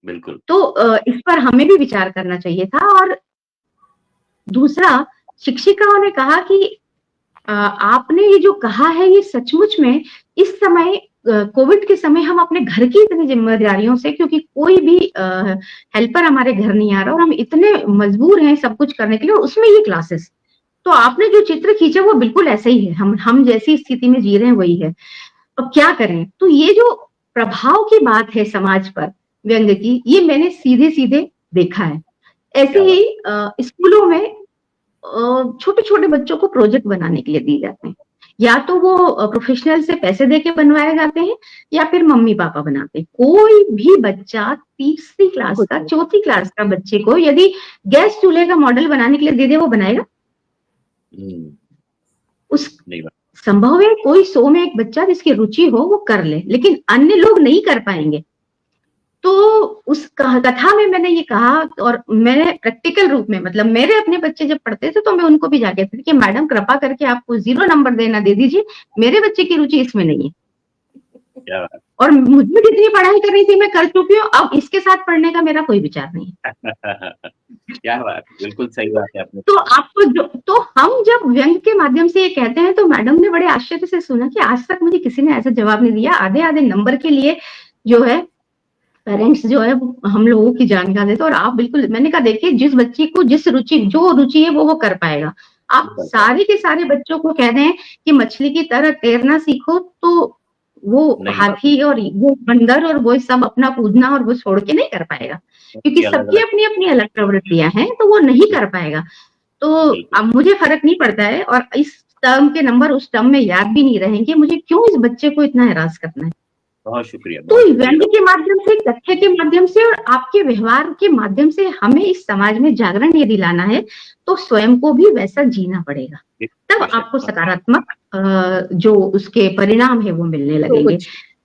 बिल्कुल। तो इस पर हमें भी विचार करना चाहिए था। और दूसरा, शिक्षिकाओं ने कहा कि आपने ये जो कहा है ये सचमुच में इस समय, कोविड के समय, हम अपने घर की इतनी जिम्मेदारियों से, क्योंकि कोई भी हेल्पर हमारे घर नहीं आ रहा और हम इतने मजबूर हैं सब कुछ करने के लिए, और उसमें ये क्लासेस, तो आपने जो चित्र खींचा वो बिल्कुल ऐसा ही है, हम जैसी स्थिति में जी रहे हैं वही है। अब क्या करें? तो ये जो प्रभाव की बात है समाज पर व्यंग की, ये मैंने सीधे सीधे देखा है। ऐसे ही स्कूलों में छोटे छोटे बच्चों को प्रोजेक्ट बनाने के लिए दिए जाते हैं, या तो वो प्रोफेशनल से पैसे देके बनवाए जाते हैं या फिर मम्मी पापा बनाते हैं। कोई भी बच्चा तीसरी क्लास का, चौथी क्लास का बच्चे को यदि गैस चूल्हे का मॉडल बनाने के लिए दे दे, वो बनाएगा? उस संभव है कोई 100 में एक बच्चा जिसकी रुचि हो वो कर ले, लेकिन अन्य लोग नहीं कर पाएंगे। तो उस कथा में मैंने ये कहा, और मैंने प्रैक्टिकल रूप में, मतलब मेरे अपने बच्चे जब पढ़ते थे तो मैं उनको भी जाके कहती कि मैडम कृपा करके आपको 0 नंबर देना दे दीजिए, मेरे बच्चे की रुचि इसमें नहीं है। और मुझे जितनी पढ़ाई करनी थी मैं कर चुकी हूँ, अब इसके साथ पढ़ने का मेरा कोई विचार नहीं है। क्या बात, बिल्कुल सही बात है आपने। तो आपको तो हम जब व्यंग के माध्यम से ये कहते हैं तो मैडम ने बड़े आश्चर्य से सुना कि आज तक मुझे किसी ने ऐसा जवाब नहीं दिया। आधे आधे नंबर के लिए जो है पेरेंट्स जो है वो हम लोगों की जानकारी देते, और आप बिल्कुल, मैंने कहा देखिए जिस बच्चे को जिस रुचि, जो रुचि है वो कर पाएगा। आप सारे के सारे बच्चों को कह दें कि मछली की तरह तैरना सीखो, तो वो हाथी और वो बंदर और वो सब अपना कूदना और वो छोड़ के नहीं कर पाएगा, क्योंकि सबकी अपनी अपनी अलग प्रवृत्तियां हैं, तो वो नहीं कर पाएगा। तो अब मुझे फर्क नहीं पड़ता है, और इस टर्म के नंबर उस टर्म में याद भी नहीं रहेंगे, मुझे क्यों इस बच्चे को इतना हैरास करना है। बहुत शुक्रिया। तो व्यंग के माध्यम से, तथ्य के माध्यम से और आपके व्यवहार के माध्यम से हमें इस समाज में जागरण यदि लाना है तो स्वयं को भी वैसा जीना पड़ेगा, तब आपको सकारात्मक जो उसके परिणाम है वो मिलने लगेंगे।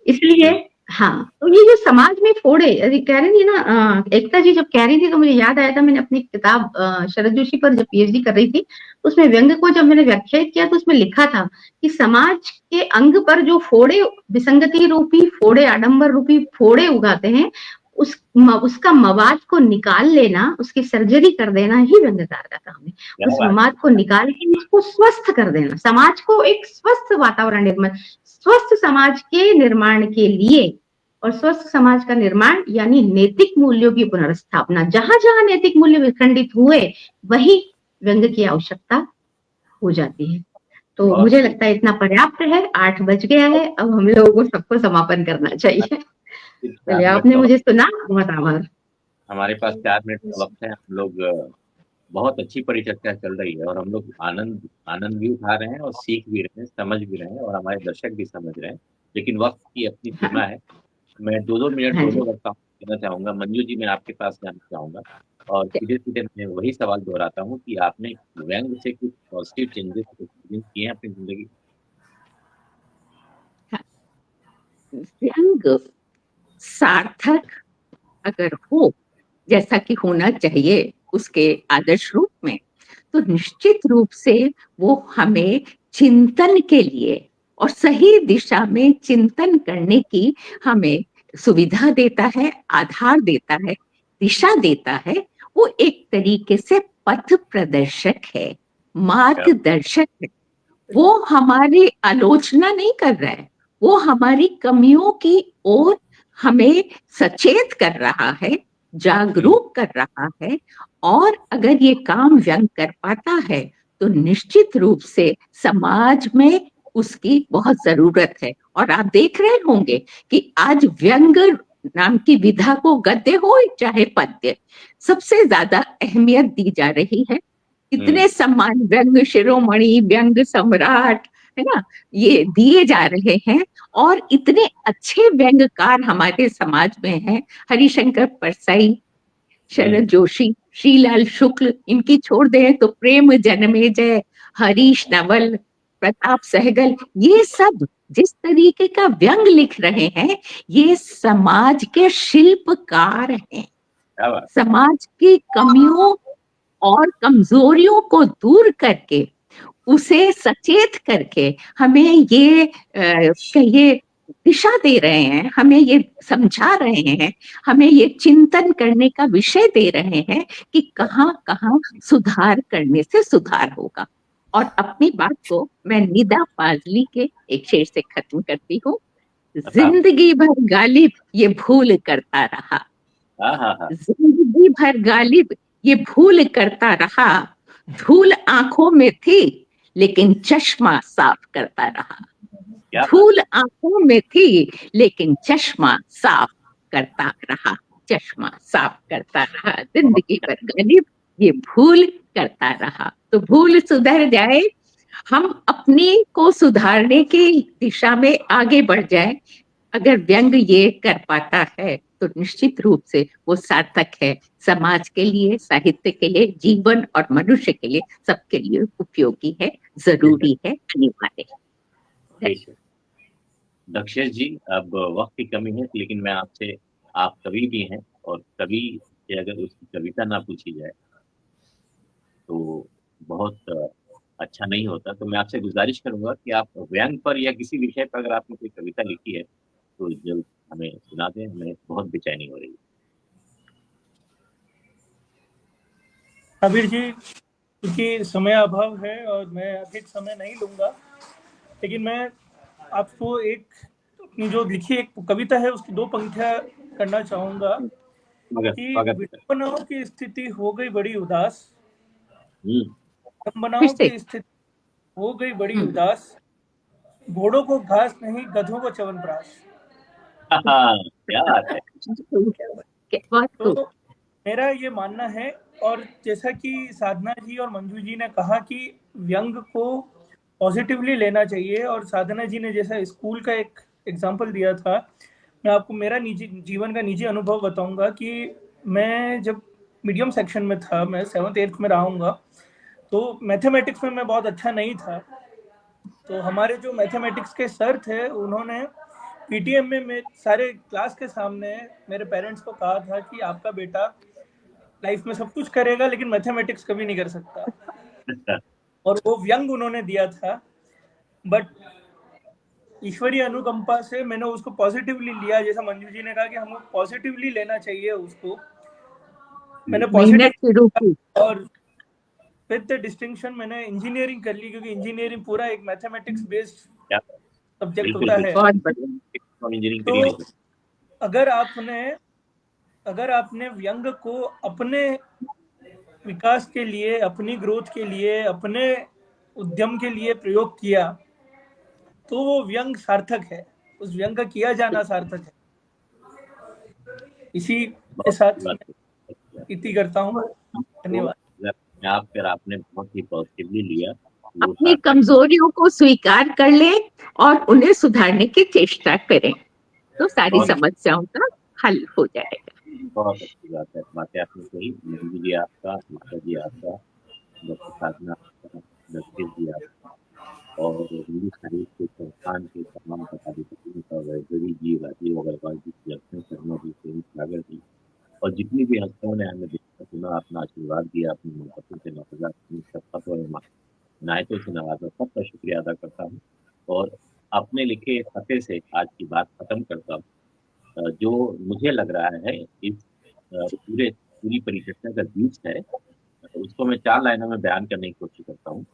इसलिए हाँ, तो ये जो समाज में फोड़े कह रही थी ना एकता जी, जब कह रही थी तो मुझे याद आया था, मैंने अपनी किताब शरद जोशी पर जब पीएचडी कर रही थी उसमें व्यंग को जब मैंने व्याख्यायित किया तो उसमें लिखा था कि समाज के अंग पर जो फोड़े, विसंगति रूपी फोड़े, आडंबर रूपी फोड़े उगाते हैं, उसका मवाद को निकाल लेना, उसकी सर्जरी कर देना ही व्यंग्यकार का काम है। उस मवाद को निकाल के उसको स्वस्थ कर देना, समाज को एक स्वस्थ वातावरण निर्माण, स्वस्थ समाज के निर्माण के लिए, और स्वस्थ समाज का निर्माण यानी नैतिक मूल्यों की पुनर्स्थापना। जहां जहां नैतिक मूल्य विखंडित हुए वही व्यंग की आवश्यकता हो जाती है। तो मुझे लगता है इतना पर्याप्त है, 8 बज गया है, अब हम लोगों को सबको समापन करना चाहिए। चलिए, आपने मुझे सुना, बहुत आभार। हमारे पास 4 मिनट का वक्त है। हम लोग बहुत अच्छी परिचर्चा चल रही है और हम लोग आनंद भी उठा रहे हैं और सीख भी रहे हैं, समझ भी रहे हैं, और हमारे दर्शक भी समझ रहे हैं, लेकिन वक्त की अपनी सीमा है। मैं 2-2 मिनट दोनों वक्ताओं को देना चाहूंगा। मंजू जी, मैं आपके पास जाना चाहूंगा और सीधे मैं वही सवाल दोहराता हूँ कि आपने व्यंग से कुछ पॉजिटिव चेंजेस एक्सपीरियंस किए हैं अपनी जिंदगी? व्यंग सार्थक अगर हो, जैसा कि होना चाहिए उसके आदर्श रूप में, तो निश्चित रूप से वो हमें चिंतन के लिए और सही दिशा में चिंतन करने की हमें सुविधा देता है, आधार देता है, दिशा देता है। वो एक तरीके से पथ प्रदर्शक है, मार्गदर्शक है। वो हमारी आलोचना नहीं कर रहा है, वो हमारी कमियों की ओर हमें सचेत कर रहा है, जागरूक कर रहा है। और अगर ये काम व्यंग कर पाता है तो निश्चित रूप से समाज में उसकी बहुत जरूरत है। और आप देख रहे होंगे कि आज व्यंग नाम की विधा को गद्य हो चाहे पद्य, सबसे ज्यादा अहमियत दी जा रही है। इतने सम्मान व्यंग शिरोमणि, व्यंग सम्राट, है ना, ये दिए जा रहे हैं। और इतने अच्छे व्यंगकार हमारे समाज में हैं, हरिशंकर परसाई, शरद जोशी, श्रीलाल शुक्ल, इनकी छोड़ दें तो प्रेम जन्मेजय, हरीश नवल, प्रताप सहगल, ये सब जिस तरीके का व्यंग लिख रहे हैं, ये समाज के शिल्पकार हैं। समाज की कमियों और कमजोरियों को दूर करके, उसे सचेत करके हमें ये कहिए दिशा दे रहे हैं, हमें ये समझा रहे हैं, हमें ये चिंतन करने का विषय दे रहे हैं कि कहाँ कहाँ सुधार करने से सुधार होगा। और अपनी बात को मैं निदा फाजली के एक शेर से खत्म करती हूँ। जिंदगी भर गालिब ये भूल करता रहा, जिंदगी भर गालिब ये भूल करता रहा, धूल आंखों में थी लेकिन चश्मा साफ करता रहा। क्या बात धूल आंखों में थी लेकिन चश्मा साफ करता रहा, चश्मा साफ करता रहा, जिंदगी भर गालिब ये भूल करता रहा। तो भूल सुधर जाए, हम अपने को सुधारने की दिशा में आगे बढ़ जाए। अगर व्यंग ये कर पाता है तो निश्चित रूप से वो सार्थक है, समाज के लिए, साहित्य के लिए, जीवन और मनुष्य के लिए, सबके लिए उपयोगी है, जरूरी है, अनिवार्य है। बेशक। दक्षेश जी, अब वक्त की कमी है, लेकिन मैं आपसे, आप कवि भी हैं और कवि से अगर उसकी कविता ना पूछी जाए तो बहुत अच्छा नहीं होता। तो मैं आपसे गुजारिश करूंगा कि आप व्यंग पर या किसी विषय पर अगर आपने कोई कविता लिखी है तो जल्द हमें सुना दें, हमें बहुत बेचैनी हो रही है। साबिर जी, क्योंकि समय अभाव है और मैं अधिक समय नहीं लूंगा, लेकिन मैं आपको एक अपनी जो लिखी एक कविता है उसकी 2 पंक्तियां करना चाहूंगा कि विडंबनाओं की स्थिति हो गई बड़ी उदास, विडंबनाओं की स्थिति हो गई बड़ी उदास, घोड़ों को घास नहीं गधों को च्यवनप्राश। क्या बात है। तो मेरा ये मानना है, और जैसा कि साधना जी और मंजू जी ने कहा कि व्यंग को पॉजिटिवली लेना चाहिए, और साधना जी ने जैसा स्कूल का एक एग्जाम्पल दिया था, मैं आपको मेरा निजी जीवन का निजी अनुभव बताऊंगा कि मैं जब मीडियम सेक्शन में था, मैं 7th 8th में रहूँगा, तो मैथमेटिक्स में मैं बहुत अच्छा नहीं था। तो हमारे जो मैथमेटिक्स के सर थे उन्होंने पीटीएम में सारे क्लास के सामने मेरे पेरेंट्स को कहा था कि आपका बेटा लाइफ में सब कुछ करेगा लेकिन मैथमेटिक्स कभी नहीं कर सकता। और वो व्यंग उन्होंने दिया था, बट ईश्वरीय अनुकंपा से मैंने उसको पॉजिटिवली लिया। जैसा मंजू जी ने कहा कि हमें पॉजिटिवली लेना चाहिए उसको, मैंने पॉजिटिव, और विद डिस्टिंक्शन मैंने इंजीनियरिंग कर ली, क्योंकि इंजीनियरिंग पूरा एक मैथमेटिक्स बेस्ड सब्जेक्ट होता है। तो अगर आपने व्यंग को अपने विकास के लिए, अपनी ग्रोथ के लिए, अपने उद्यम के लिए प्रयोग किया तो वो व्यंग सार्थक है, उस व्यंग का किया जाना सार्थक है। इसी के साथ इति करता हूँ। धन्यवाद। आपने बहुत ही पॉजिटिवली लिया, अपनी कमजोरियों को स्वीकार कर ले और उन्हें सुधारने की चेष्टा करें तो सारी समस्याओं का हल हो जाएगा। बहुत अच्छी बात है, बातें आपने कही। मंजू जी आपका, माता जी आपका, डॉक्टर साधना आपका, दक्षेश जी आपका, और हिंदी साहित्य के संस्थान के तमाम पदाधिकारियों का, वैभवी जी, राजीव अग्रवाल जी, लक्ष्मण शर्मा जी, प्रेम सागर जी, और जितनी भी हस्तियों ने हमें देखा, सुना, अपना आशीर्वाद दिया, अपनी मोहब्बतों से नवाजा, अपनी शफकत और नायतों से नवाजा, सबका शुक्रिया अदा करता हूँ। और अपने लिखे खते से आज की बात खत्म करता हूँ। जो मुझे लग रहा है इस पूरी परिचर्चा का बीज है, उसको मैं 4 लाइनों में बयान करने की कोशिश करता हूँ।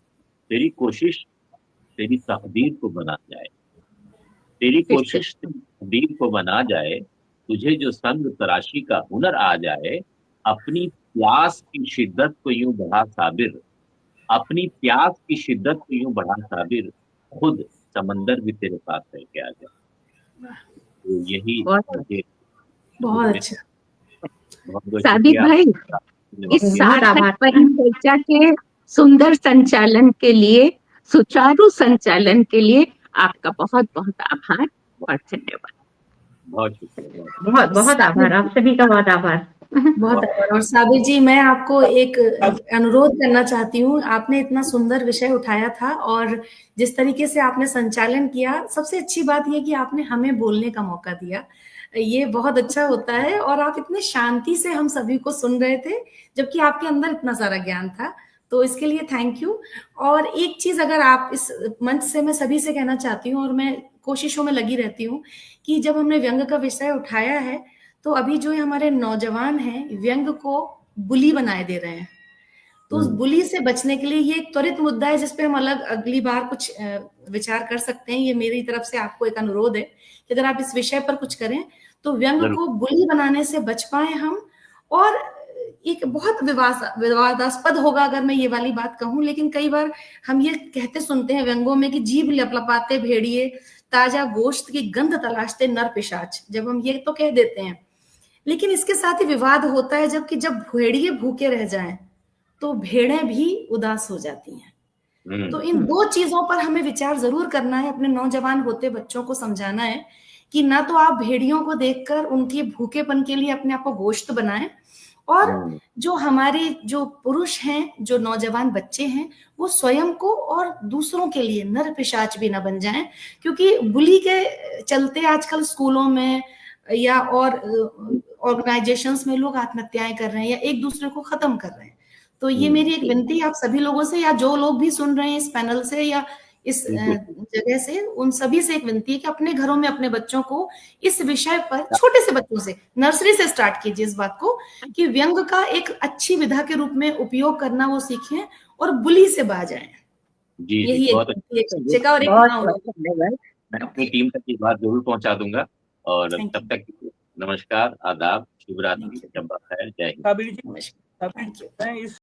तेरी कोशिश तेरी तकदीर को बना जाए, तेरी कोशिश तकदीर को बना जाए, तुझे जो संग तराशी का हुनर आ जाए, अपनी प्यास की शिद्दत को यूं बढ़ा साबिर, अपनी प्यास की शिद्दत को यूं बढ़ा साबिर, खुद समंदर भी तेरे पास है क्या आ जाए। तो यही बहुत अच्छा। साबिर भाई, इस सार्थक परिचर्चा के सुंदर संचालन के लिए, सुचारू संचालन के लिए आपका बहुत बहुत आभार और धन्यवाद। बहुत शुक्रिया, बहुत बहुत आभार, आप सभी का बहुत आभार। बहुत आभार। और साबिर जी, मैं आपको एक अनुरोध करना चाहती हूँ। आपने इतना सुंदर विषय उठाया था और जिस तरीके से आपने संचालन किया, सबसे अच्छी बात यह कि आपने हमें बोलने का मौका दिया, ये बहुत अच्छा होता है। और आप इतने शांति से हम सभी को सुन रहे थे, जबकि आपके अंदर इतना सारा ज्ञान था, तो इसके लिए थैंक यू। और एक चीज अगर आप इस मंच से मैं सभी से कहना चाहती हूँ, और मैं कोशिशों में लगी रहती हूँ कि जब हमने व्यंग का विषय उठाया है तो अभी जो हमारे नौजवान हैं व्यंग को बुली बनाए दे रहे हैं, तो उस बुली से बचने के लिए ये एक त्वरित मुद्दा है जिसपे हम अगली बार कुछ विचार कर सकते हैं। ये मेरी तरफ से आपको एक अनुरोध है कि अगर आप इस विषय पर कुछ करें तो व्यंग को बुली बनाने से बच पाए हम, और एक बहुत विवादास्पद होगा अगर मैं ये वाली बात कहूं, लेकिन कई बार हम ये कहते सुनते हैं व्यंगों में कि जीभ लपलपाते भेड़िए, ताजा गोश्त की गंध तलाशते नर पिशाच, जब हम ये तो कह देते हैं, लेकिन इसके साथ ही विवाद होता है जबकि जब भेड़िए भूखे रह जाएं तो भेड़ें भी उदास हो जाती हैं। तो इन दो चीजों पर हमें विचार जरूर करना है, अपने नौजवान होते बच्चों को समझाना है कि ना तो आप भेड़ियों को देखकर उनके भूखेपन के लिए अपने आप को गोश्त बनाएं, और जो हमारे जो पुरुष हैं, जो नौजवान बच्चे हैं, वो स्वयं को और दूसरों के लिए नर पिशाच भी ना बन जाएं, क्योंकि बुली के चलते आजकल स्कूलों में या और ऑर्गेनाइजेशंस में लोग आत्महत्याएं कर रहे हैं या एक दूसरे को खत्म कर रहे हैं। तो ये मेरी एक विनती आप सभी लोगों से, या जो लोग भी सुन रहे हैं इस पैनल से या इस जगह से, उन सभी से एक विनती है कि अपने घरों में अपने बच्चों को इस विषय पर, छोटे से बच्चों से, नर्सरी से स्टार्ट कीजिए इस बात को कि व्यंग का एक अच्छी विधा के रूप में उपयोग करना वो सीखें और बुली से बाज आए। यही एक बच्चे का और एक धन्यवाद। मैं अपनी टीम तक ये बात जरूर पहुंचा दूंगा, और तब तक नमस्कार, आदाब, शुभ रात्रि, जय हिंद। साबिर जी, मैं इस